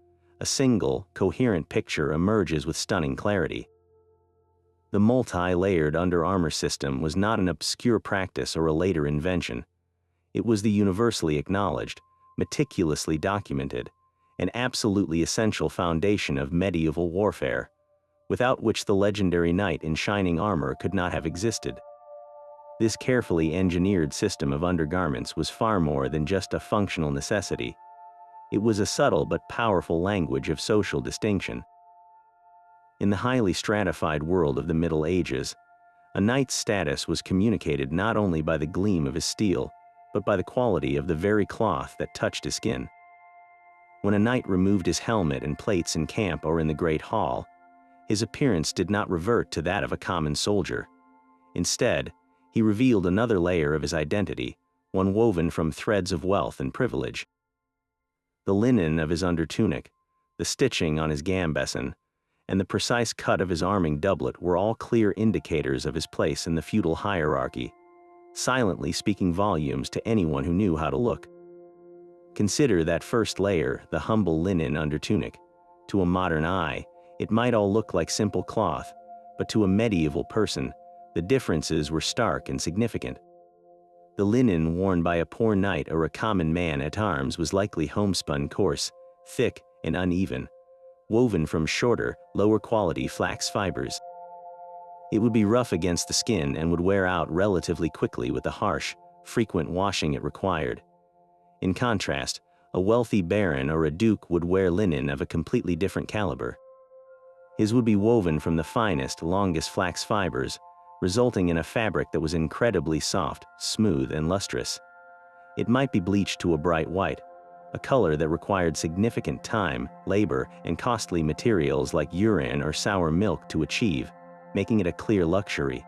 a single, coherent picture emerges with stunning clarity. The multi-layered under-armor system was not an obscure practice or a later invention. It was the universally acknowledged, meticulously documented, and absolutely essential foundation of medieval warfare, without which the legendary knight in shining armor could not have existed. This carefully engineered system of undergarments was far more than just a functional necessity. It was a subtle but powerful language of social distinction. In the highly stratified world of the Middle Ages, a knight's status was communicated not only by the gleam of his steel, but by the quality of the very cloth that touched his skin. When a knight removed his helmet and plates in camp or in the Great Hall, his appearance did not revert to that of a common soldier. Instead, he revealed another layer of his identity, one woven from threads of wealth and privilege. The linen of his undertunic, the stitching on his gambeson, and the precise cut of his arming doublet were all clear indicators of his place in the feudal hierarchy, silently speaking volumes to anyone who knew how to look. Consider that first layer, the humble linen undertunic. To a modern eye, it might all look like simple cloth, but to a medieval person, the differences were stark and significant. The linen worn by a poor knight or a common man at arms was likely homespun coarse, thick, and uneven, woven from shorter, lower-quality flax fibers. It would be rough against the skin and would wear out relatively quickly with the harsh, frequent washing it required. In contrast, a wealthy baron or a duke would wear linen of a completely different caliber. His would be woven from the finest, longest flax fibers, resulting in a fabric that was incredibly soft, smooth, and lustrous. It might be bleached to a bright white, a color that required significant time, labor, and costly materials like urine or sour milk to achieve, making it a clear luxury.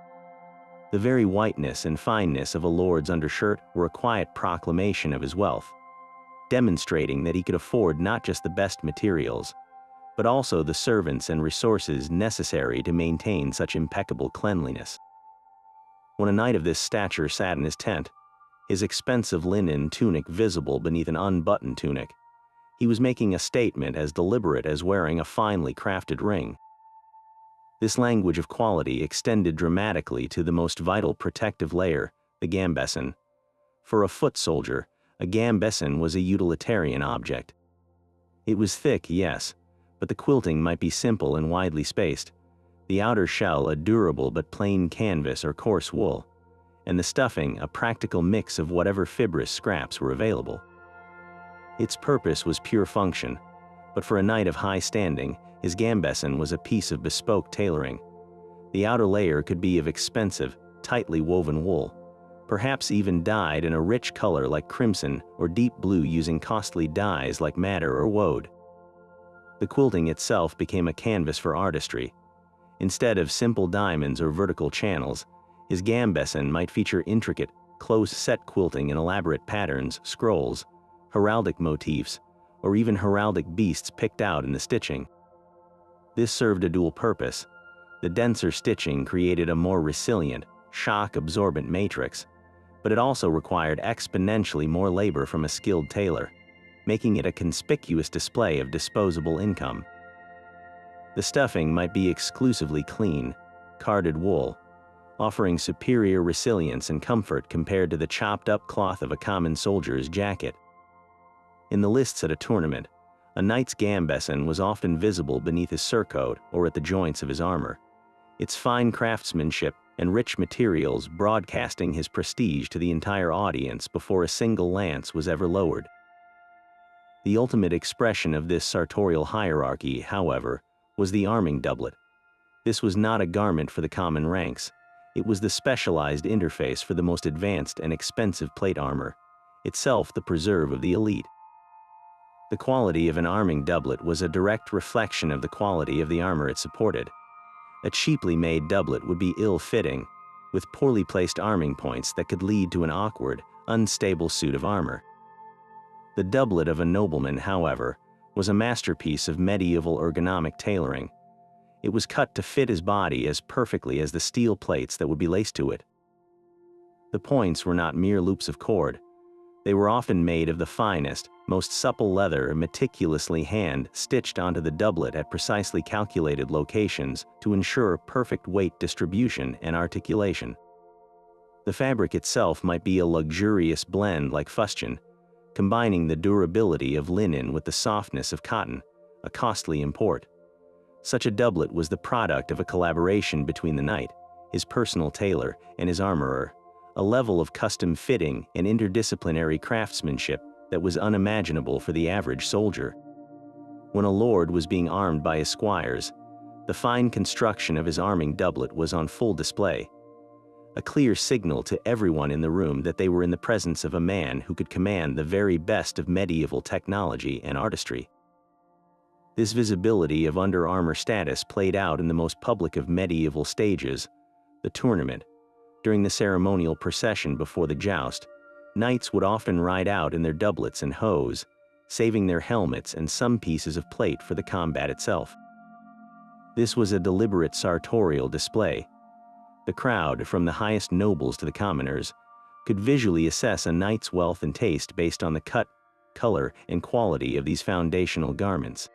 The very whiteness and fineness of a lord's undershirt were a quiet proclamation of his wealth, demonstrating that he could afford not just the best materials, but also the servants and resources necessary to maintain such impeccable cleanliness. When a knight of this stature sat in his tent, his expensive linen tunic visible beneath an unbuttoned tunic, He was making a statement as deliberate as wearing a finely crafted ring. This language of quality extended dramatically to the most vital protective layer, the gambeson. For a foot soldier, a gambeson was a utilitarian object. It was thick, yes, but the quilting might be simple and widely spaced, the outer shell a durable but plain canvas or coarse wool, and the stuffing a practical mix of whatever fibrous scraps were available. Its purpose was pure function, but for a knight of high standing, his gambeson was a piece of bespoke tailoring. The outer layer could be of expensive, tightly woven wool, perhaps even dyed in a rich color like crimson or deep blue using costly dyes like madder or woad. The quilting itself became a canvas for artistry. Instead of simple diamonds or vertical channels, his gambeson might feature intricate, close-set quilting in elaborate patterns, scrolls, heraldic motifs, or even heraldic beasts picked out in the stitching. This served a dual purpose. The denser stitching created a more resilient, shock-absorbent matrix, but it also required exponentially more labor from a skilled tailor, making it a conspicuous display of disposable income. The stuffing might be exclusively clean, carded wool, offering superior resilience and comfort compared to the chopped-up cloth of a common soldier's jacket. In the lists at a tournament, a knight's gambeson was often visible beneath his surcoat or at the joints of his armor, its fine craftsmanship and rich materials broadcasting his prestige to the entire audience before a single lance was ever lowered. The ultimate expression of this sartorial hierarchy, however, was the arming doublet. This was not a garment for the common ranks. It was the specialized interface for the most advanced and expensive plate armor, itself the preserve of the elite. The quality of an arming doublet was a direct reflection of the quality of the armor it supported. A cheaply made doublet would be ill-fitting, with poorly placed arming points that could lead to an awkward, unstable suit of armor. The doublet of a nobleman, however, was a masterpiece of medieval ergonomic tailoring. It was cut to fit his body as perfectly as the steel plates that would be laced to it. The points were not mere loops of cord. They were often made of the finest, most supple leather meticulously hand-stitched onto the doublet at precisely calculated locations to ensure perfect weight distribution and articulation. The fabric itself might be a luxurious blend like fustian, combining the durability of linen with the softness of cotton, a costly import. Such a doublet was the product of a collaboration between the knight, his personal tailor, and his armorer, a level of custom fitting and interdisciplinary craftsmanship that was unimaginable for the average soldier. When a lord was being armed by his squires, the fine construction of his arming doublet was on full display, a clear signal to everyone in the room that they were in the presence of a man who could command the very best of medieval technology and artistry. This visibility of under-armor status played out in the most public of medieval stages, the tournament. During the ceremonial procession before the joust, knights would often ride out in their doublets and hose, saving their helmets and some pieces of plate for the combat itself. This was a deliberate sartorial display. The crowd, from the highest nobles to the commoners, could visually assess a knight's wealth and taste based on the cut, color, and quality of these foundational garments.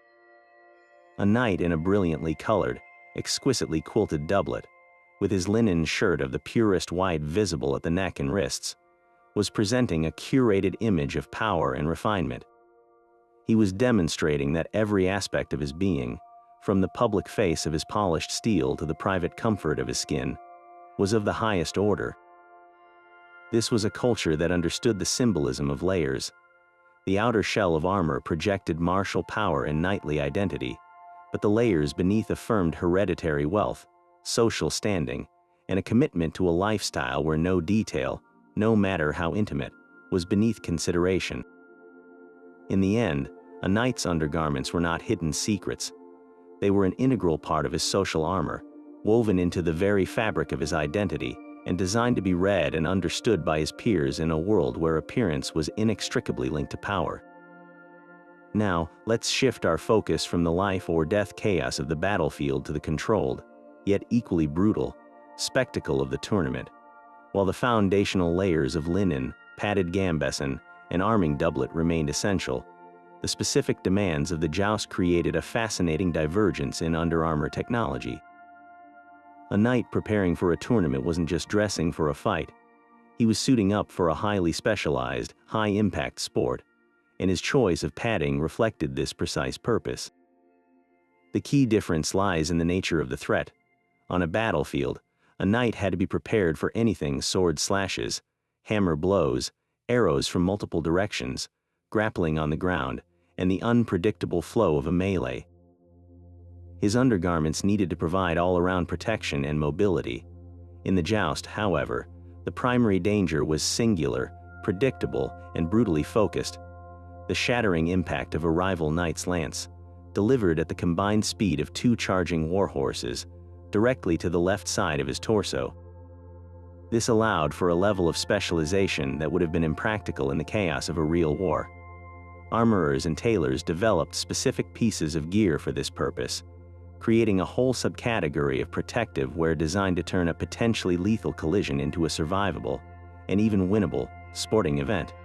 A knight in a brilliantly colored, exquisitely quilted doublet, with his linen shirt of the purest white visible at the neck and wrists, was presenting a curated image of power and refinement. He was demonstrating that every aspect of his being, from the public face of his polished steel to the private comfort of his skin, was of the highest order. This was a culture that understood the symbolism of layers. The outer shell of armor projected martial power and knightly identity, but the layers beneath affirmed hereditary wealth, social standing, and a commitment to a lifestyle where no detail, no matter how intimate, was beneath consideration. In the end, a knight's undergarments were not hidden secrets. They were an integral part of his social armor, woven into the very fabric of his identity, and designed to be read and understood by his peers in a world where appearance was inextricably linked to power. Now, let's shift our focus from the life or death chaos of the battlefield to the controlled, yet equally brutal, spectacle of the tournament. While the foundational layers of linen, padded gambeson, and arming doublet remained essential, the specific demands of the joust created a fascinating divergence in underarmor technology. A knight preparing for a tournament wasn't just dressing for a fight. He was suiting up for a highly specialized, high-impact sport, and his choice of padding reflected this precise purpose. The key difference lies in the nature of the threat. On a battlefield, a knight had to be prepared for anything: sword slashes, hammer blows, arrows from multiple directions, grappling on the ground, and the unpredictable flow of a melee. His undergarments needed to provide all-around protection and mobility. In the joust, however, the primary danger was singular, predictable, and brutally focused: the shattering impact of a rival knight's lance, delivered at the combined speed of 2 charging warhorses, directly to the left side of his torso. This allowed for a level of specialization that would have been impractical in the chaos of a real war. Armorers and tailors developed specific pieces of gear for this purpose, creating a whole subcategory of protective wear designed to turn a potentially lethal collision into a survivable, and even winnable, sporting event.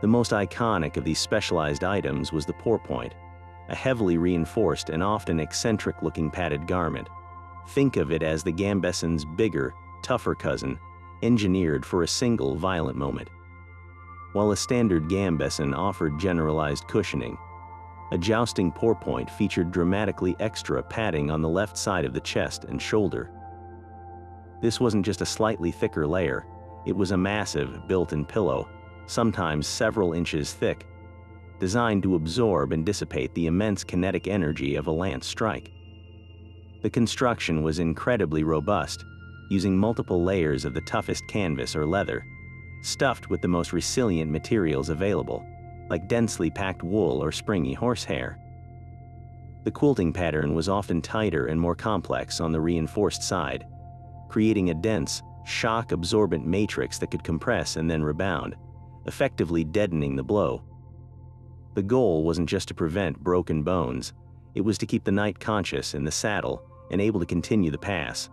The most iconic of these specialized items was the pourpoint, a heavily reinforced and often eccentric-looking padded garment. Think of it as the gambeson's bigger, tougher cousin, engineered for a single violent moment. While a standard gambeson offered generalized cushioning, a jousting pourpoint featured dramatically extra padding on the left side of the chest and shoulder. This wasn't just a slightly thicker layer, it was a massive, built-in pillow, sometimes several inches thick, designed to absorb and dissipate the immense kinetic energy of a lance strike. The construction was incredibly robust, using multiple layers of the toughest canvas or leather, stuffed with the most resilient materials available, like densely packed wool or springy horsehair. The quilting pattern was often tighter and more complex on the reinforced side, creating a dense, shock-absorbent matrix that could compress and then rebound, effectively deadening the blow. The goal wasn't just to prevent broken bones, it was to keep the knight conscious in the saddle and able to continue the pass.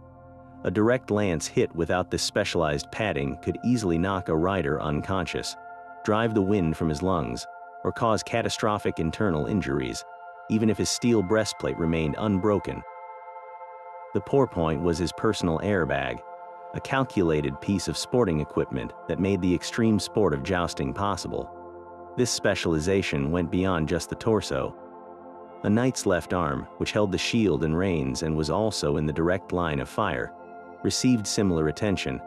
A direct lance hit without this specialized padding could easily knock a rider unconscious, drive the wind from his lungs, or cause catastrophic internal injuries, even if his steel breastplate remained unbroken. The pourpoint was his personal airbag, a calculated piece of sporting equipment that made the extreme sport of jousting possible. This specialization went beyond just the torso. A knight's left arm, which held the shield and reins and was also in the direct line of fire, received similar attention.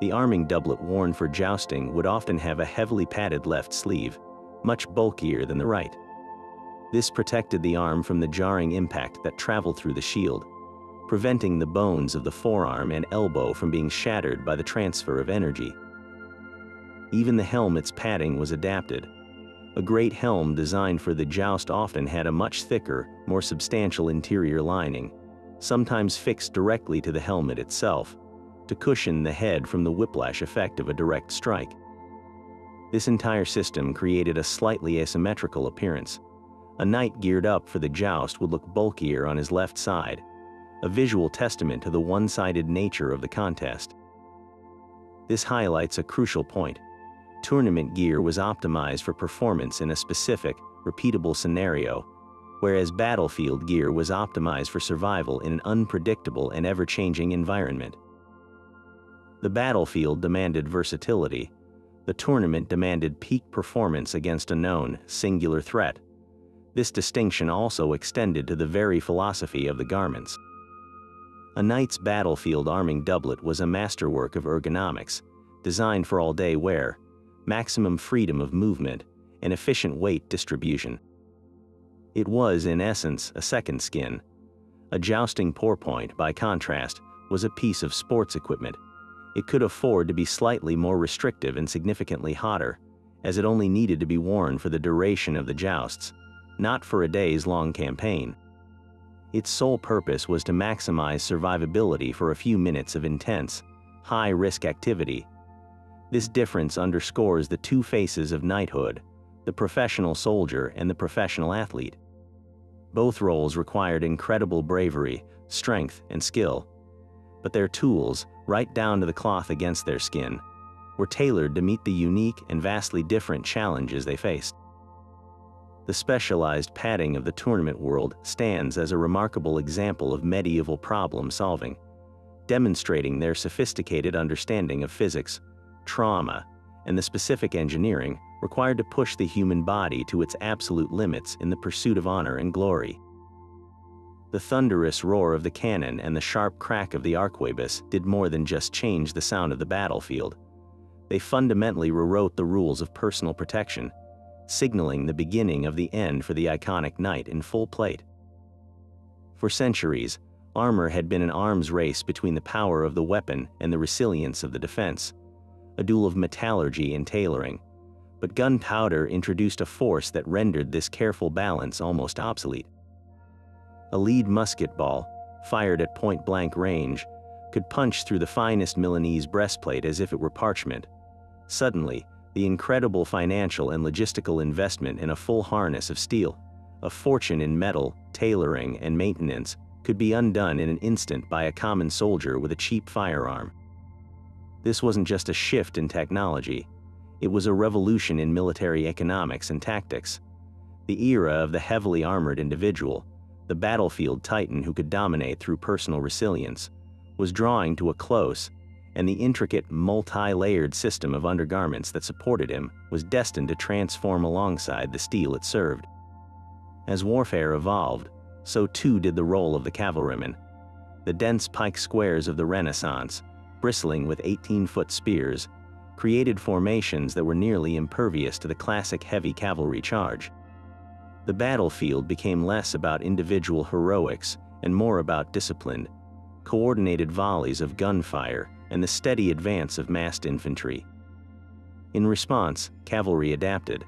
The arming doublet worn for jousting would often have a heavily padded left sleeve, much bulkier than the right. This protected the arm from the jarring impact that traveled through the shield, preventing the bones of the forearm and elbow from being shattered by the transfer of energy. Even the helmet's padding was adapted. A great helm designed for the joust often had a much thicker, more substantial interior lining, sometimes fixed directly to the helmet itself, to cushion the head from the whiplash effect of a direct strike. This entire system created a slightly asymmetrical appearance. A knight geared up for the joust would look bulkier on his left side, a visual testament to the one-sided nature of the contest. This highlights a crucial point. Tournament gear was optimized for performance in a specific, repeatable scenario, whereas battlefield gear was optimized for survival in an unpredictable and ever-changing environment. The battlefield demanded versatility. The tournament demanded peak performance against a known, singular threat. This distinction also extended to the very philosophy of the garments. A knight's battlefield arming doublet was a masterwork of ergonomics, designed for all-day wear, maximum freedom of movement, and efficient weight distribution. It was, in essence, a second skin. A jousting pourpoint, by contrast, was a piece of sports equipment. It could afford to be slightly more restrictive and significantly hotter, as it only needed to be worn for the duration of the jousts, not for a days-long campaign. Its sole purpose was to maximize survivability for a few minutes of intense, high-risk activity. This difference underscores the two faces of knighthood, the professional soldier and the professional athlete. Both roles required incredible bravery, strength, and skill. But their tools, right down to the cloth against their skin, were tailored to meet the unique and vastly different challenges they faced. The specialized padding of the tournament world stands as a remarkable example of medieval problem-solving, demonstrating their sophisticated understanding of physics, trauma, and the specific engineering required to push the human body to its absolute limits in the pursuit of honor and glory. The thunderous roar of the cannon and the sharp crack of the arquebus did more than just change the sound of the battlefield. They fundamentally rewrote the rules of personal protection, signaling the beginning of the end for the iconic knight in full plate. For centuries, armor had been an arms race between the power of the weapon and the resilience of the defense, a duel of metallurgy and tailoring. But gunpowder introduced a force that rendered this careful balance almost obsolete. A lead musket ball, fired at point-blank range, could punch through the finest Milanese breastplate as if it were parchment. Suddenly, the incredible financial and logistical investment in a full harness of steel, a fortune in metal, tailoring, and maintenance, could be undone in an instant by a common soldier with a cheap firearm. This wasn't just a shift in technology. It was a revolution in military economics and tactics. The era of the heavily armored individual, the battlefield titan who could dominate through personal resilience, was drawing to a close, and the intricate, multi-layered system of undergarments that supported him was destined to transform alongside the steel it served. As warfare evolved, so too did the role of the cavalryman. The dense pike squares of the Renaissance, bristling with 18-foot spears, created formations that were nearly impervious to the classic heavy cavalry charge. The battlefield became less about individual heroics and more about disciplined, coordinated volleys of gunfire and the steady advance of massed infantry. In response, cavalry adapted.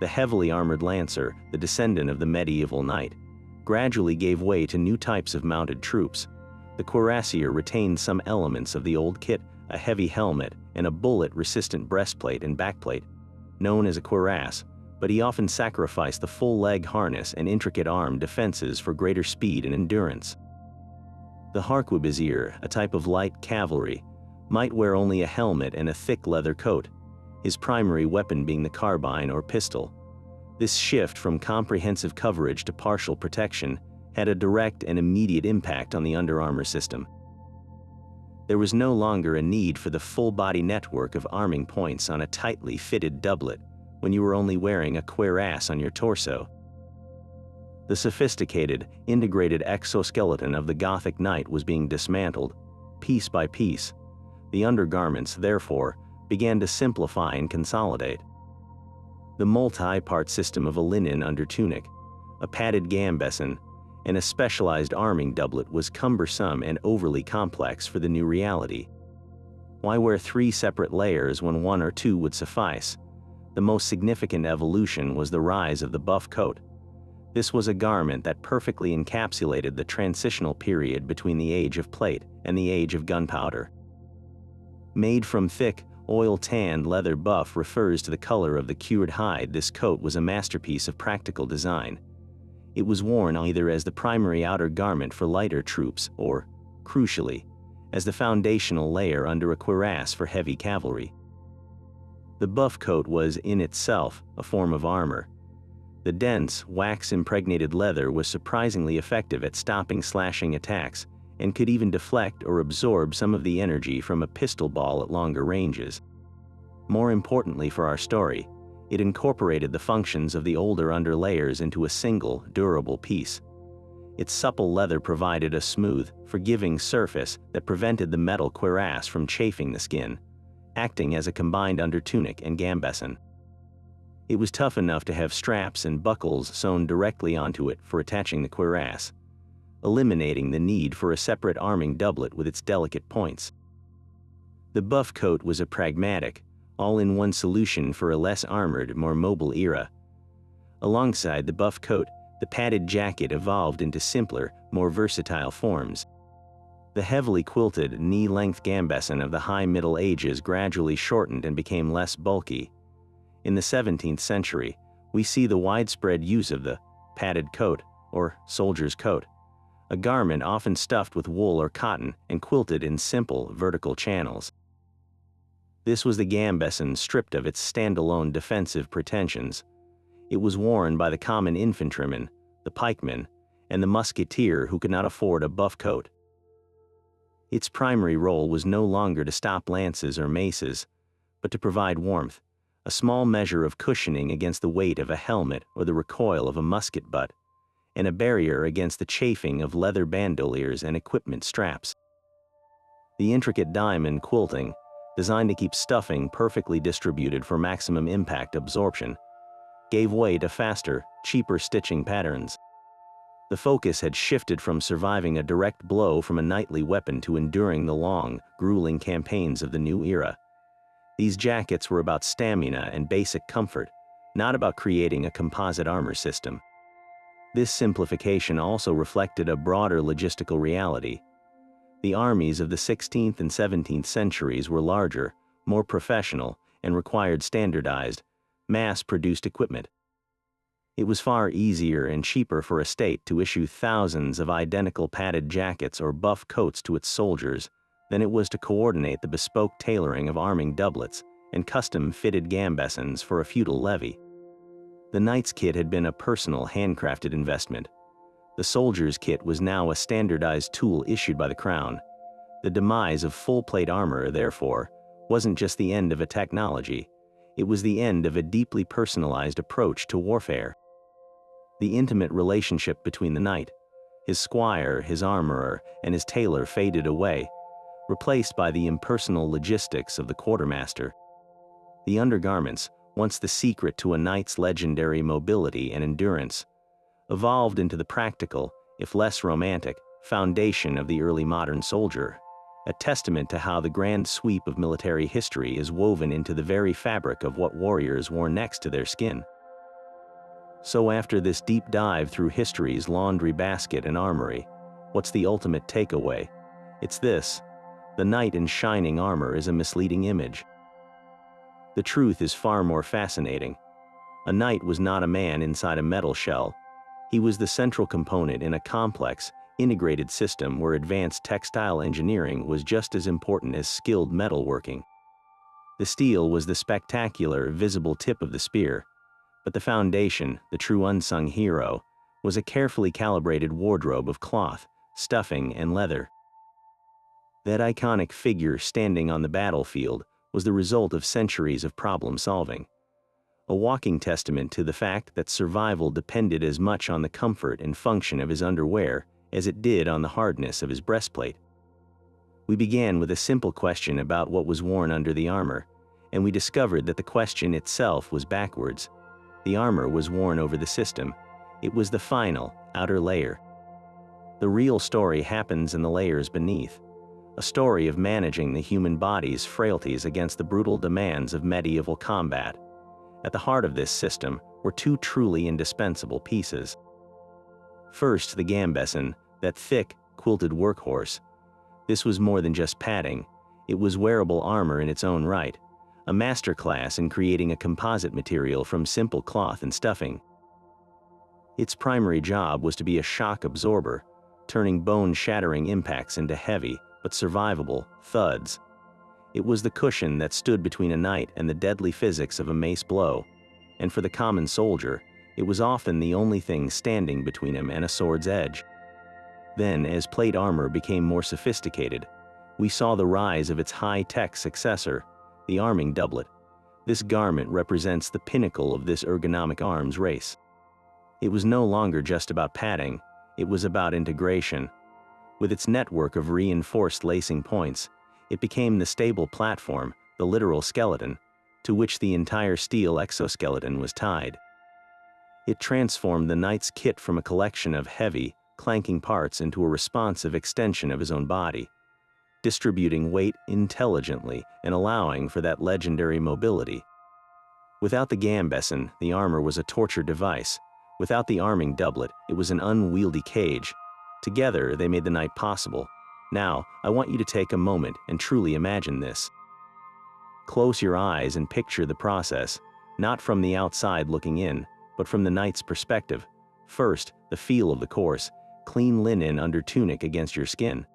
The heavily armored lancer, the descendant of the medieval knight, gradually gave way to new types of mounted troops. The cuirassier retained some elements of the old kit, a heavy helmet, and a bullet-resistant breastplate and backplate, known as a cuirass, but he often sacrificed the full leg harness and intricate arm defenses for greater speed and endurance. The harquebusier, a type of light cavalry, might wear only a helmet and a thick leather coat, his primary weapon being the carbine or pistol. This shift from comprehensive coverage to partial protection had a direct and immediate impact on the underarmor system. There was no longer a need for the full-body network of arming points on a tightly fitted doublet when you were only wearing a cuirass on your torso. The sophisticated, integrated exoskeleton of the Gothic knight was being dismantled, piece by piece. The undergarments, therefore, began to simplify and consolidate. The multi-part system of a linen undertunic, a padded gambeson, and a specialized arming doublet was cumbersome and overly complex for the new reality. Why wear 3 separate layers when 1 or 2 would suffice? The most significant evolution was the rise of the buff coat. This was a garment that perfectly encapsulated the transitional period between the age of plate and the age of gunpowder. Made from thick, oil-tanned leather buff refers to the color of the cured hide. This coat was a masterpiece of practical design. It was worn either as the primary outer garment for lighter troops or, crucially, as the foundational layer under a cuirass for heavy cavalry. The buff coat was, in itself, a form of armor. The dense, wax-impregnated leather was surprisingly effective at stopping slashing attacks and could even deflect or absorb some of the energy from a pistol ball at longer ranges. More importantly for our story, it incorporated the functions of the older underlayers into a single, durable piece. Its supple leather provided a smooth, forgiving surface that prevented the metal cuirass from chafing the skin, acting as a combined undertunic and gambeson. It was tough enough to have straps and buckles sewn directly onto it for attaching the cuirass, eliminating the need for a separate arming doublet with its delicate points. The buff coat was a pragmatic, all-in-one solution for a less armored, more mobile era. Alongside the buff coat, the padded jacket evolved into simpler, more versatile forms. The heavily quilted, knee-length gambeson of the High Middle Ages gradually shortened and became less bulky. In the 17th century, we see the widespread use of the padded coat, or soldier's coat, a garment often stuffed with wool or cotton and quilted in simple, vertical channels. This was the gambeson stripped of its standalone defensive pretensions. It was worn by the common infantryman, the pikeman, and the musketeer who could not afford a buff coat. Its primary role was no longer to stop lances or maces, but to provide warmth, a small measure of cushioning against the weight of a helmet or the recoil of a musket butt, and a barrier against the chafing of leather bandoliers and equipment straps. The intricate diamond quilting, designed to keep stuffing perfectly distributed for maximum impact absorption, gave way to faster, cheaper stitching patterns. The focus had shifted from surviving a direct blow from a knightly weapon to enduring the long, grueling campaigns of the new era. These jackets were about stamina and basic comfort, not about creating a composite armor system. This simplification also reflected a broader logistical reality. The armies of the 16th and 17th centuries were larger, more professional, and required standardized, mass-produced equipment. It was far easier and cheaper for a state to issue thousands of identical padded jackets or buff coats to its soldiers than it was to coordinate the bespoke tailoring of arming doublets and custom-fitted gambesons for a feudal levy. The knight's kit had been a personal, handcrafted investment. The soldier's kit was now a standardized tool issued by the crown. The demise of full-plate armor, therefore, wasn't just the end of a technology, it was the end of a deeply personalized approach to warfare. The intimate relationship between the knight, his squire, his armorer, and his tailor faded away, replaced by the impersonal logistics of the quartermaster. The undergarments, once the secret to a knight's legendary mobility and endurance, evolved into the practical, if less romantic, foundation of the early modern soldier, a testament to how the grand sweep of military history is woven into the very fabric of what warriors wore next to their skin. So after this deep dive through history's laundry basket and armory, what's the ultimate takeaway? It's this: the knight in shining armor is a misleading image. The truth is far more fascinating. A knight was not a man inside a metal shell. He was the central component in a complex, integrated system where advanced textile engineering was just as important as skilled metalworking. The steel was the spectacular, visible tip of the spear, but the foundation, the true unsung hero, was a carefully calibrated wardrobe of cloth, stuffing, and leather. That iconic figure standing on the battlefield was the result of centuries of problem-solving, a walking testament to the fact that survival depended as much on the comfort and function of his underwear as it did on the hardness of his breastplate. We began with a simple question about what was worn under the armor, and we discovered that the question itself was backwards. The armor was worn over the system. It was the final, outer layer. The real story happens in the layers beneath, a story of managing the human body's frailties against the brutal demands of medieval combat. At the heart of this system were two truly indispensable pieces. First, the gambeson, that thick, quilted workhorse. This was more than just padding. It was wearable armor in its own right, a masterclass in creating a composite material from simple cloth and stuffing. Its primary job was to be a shock absorber, turning bone-shattering impacts into heavy, but survivable, thuds. It was the cushion that stood between a knight and the deadly physics of a mace blow, and for the common soldier, it was often the only thing standing between him and a sword's edge. Then, as plate armor became more sophisticated, we saw the rise of its high-tech successor, the arming doublet. This garment represents the pinnacle of this ergonomic arms race. It was no longer just about padding, it was about integration. With its network of reinforced lacing points, it became the stable platform, the literal skeleton, to which the entire steel exoskeleton was tied. It transformed the knight's kit from a collection of heavy, clanking parts into a responsive extension of his own body, distributing weight intelligently and allowing for that legendary mobility. Without the gambeson, the armor was a torture device. Without the arming doublet, it was an unwieldy cage. Together, they made the knight possible. Now, I want you to take a moment and truly imagine this. Close your eyes and picture the process, not from the outside looking in, but from the knight's perspective. First, the feel of the coarse, clean linen under tunic against your skin.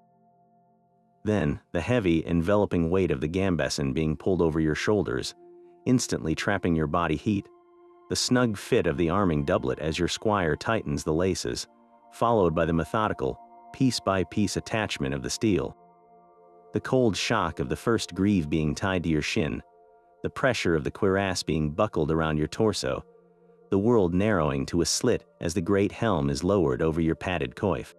Then, the heavy, enveloping weight of the gambeson being pulled over your shoulders, instantly trapping your body heat. the snug fit of the arming doublet as your squire tightens the laces, followed by the methodical, piece-by-piece attachment of the steel. The cold shock of the first greave being tied to your shin, the pressure of the cuirass being buckled around your torso, the world narrowing to a slit as the great helm is lowered over your padded coif.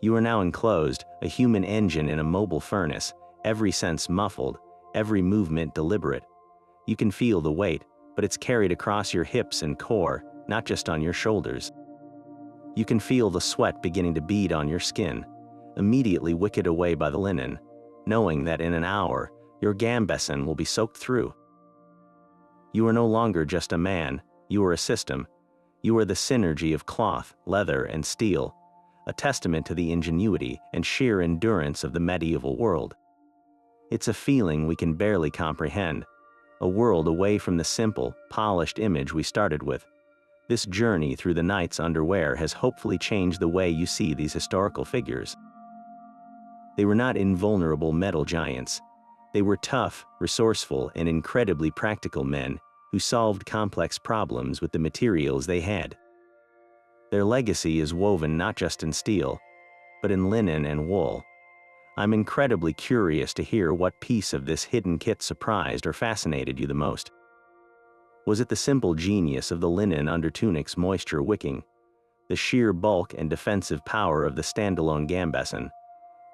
You are now enclosed, a human engine in a mobile furnace, every sense muffled, every movement deliberate. You can feel the weight, but it's carried across your hips and core, not just on your shoulders. You can feel the sweat beginning to bead on your skin, immediately wicked away by the linen, knowing that in an hour, your gambeson will be soaked through. You are no longer just a man, you are a system. You are the synergy of cloth, leather, and steel, a testament to the ingenuity and sheer endurance of the medieval world. It's a feeling we can barely comprehend, a world away from the simple, polished image we started with. This journey through the knight's underwear has hopefully changed the way you see these historical figures. They were not invulnerable metal giants. They were tough, resourceful, and incredibly practical men who solved complex problems with the materials they had. Their legacy is woven not just in steel, but in linen and wool. I'm incredibly curious to hear what piece of this hidden kit surprised or fascinated you the most. Was it the simple genius of the linen undertunics moisture wicking, the sheer bulk and defensive power of the standalone gambeson,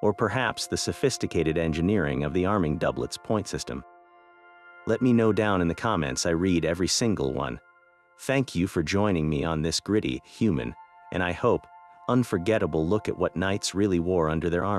or perhaps the sophisticated engineering of the arming doublet's point system? Let me know down in the comments. I read every single one. Thank you for joining me on this gritty, human, and I hope, unforgettable look at what knights really wore under their armor.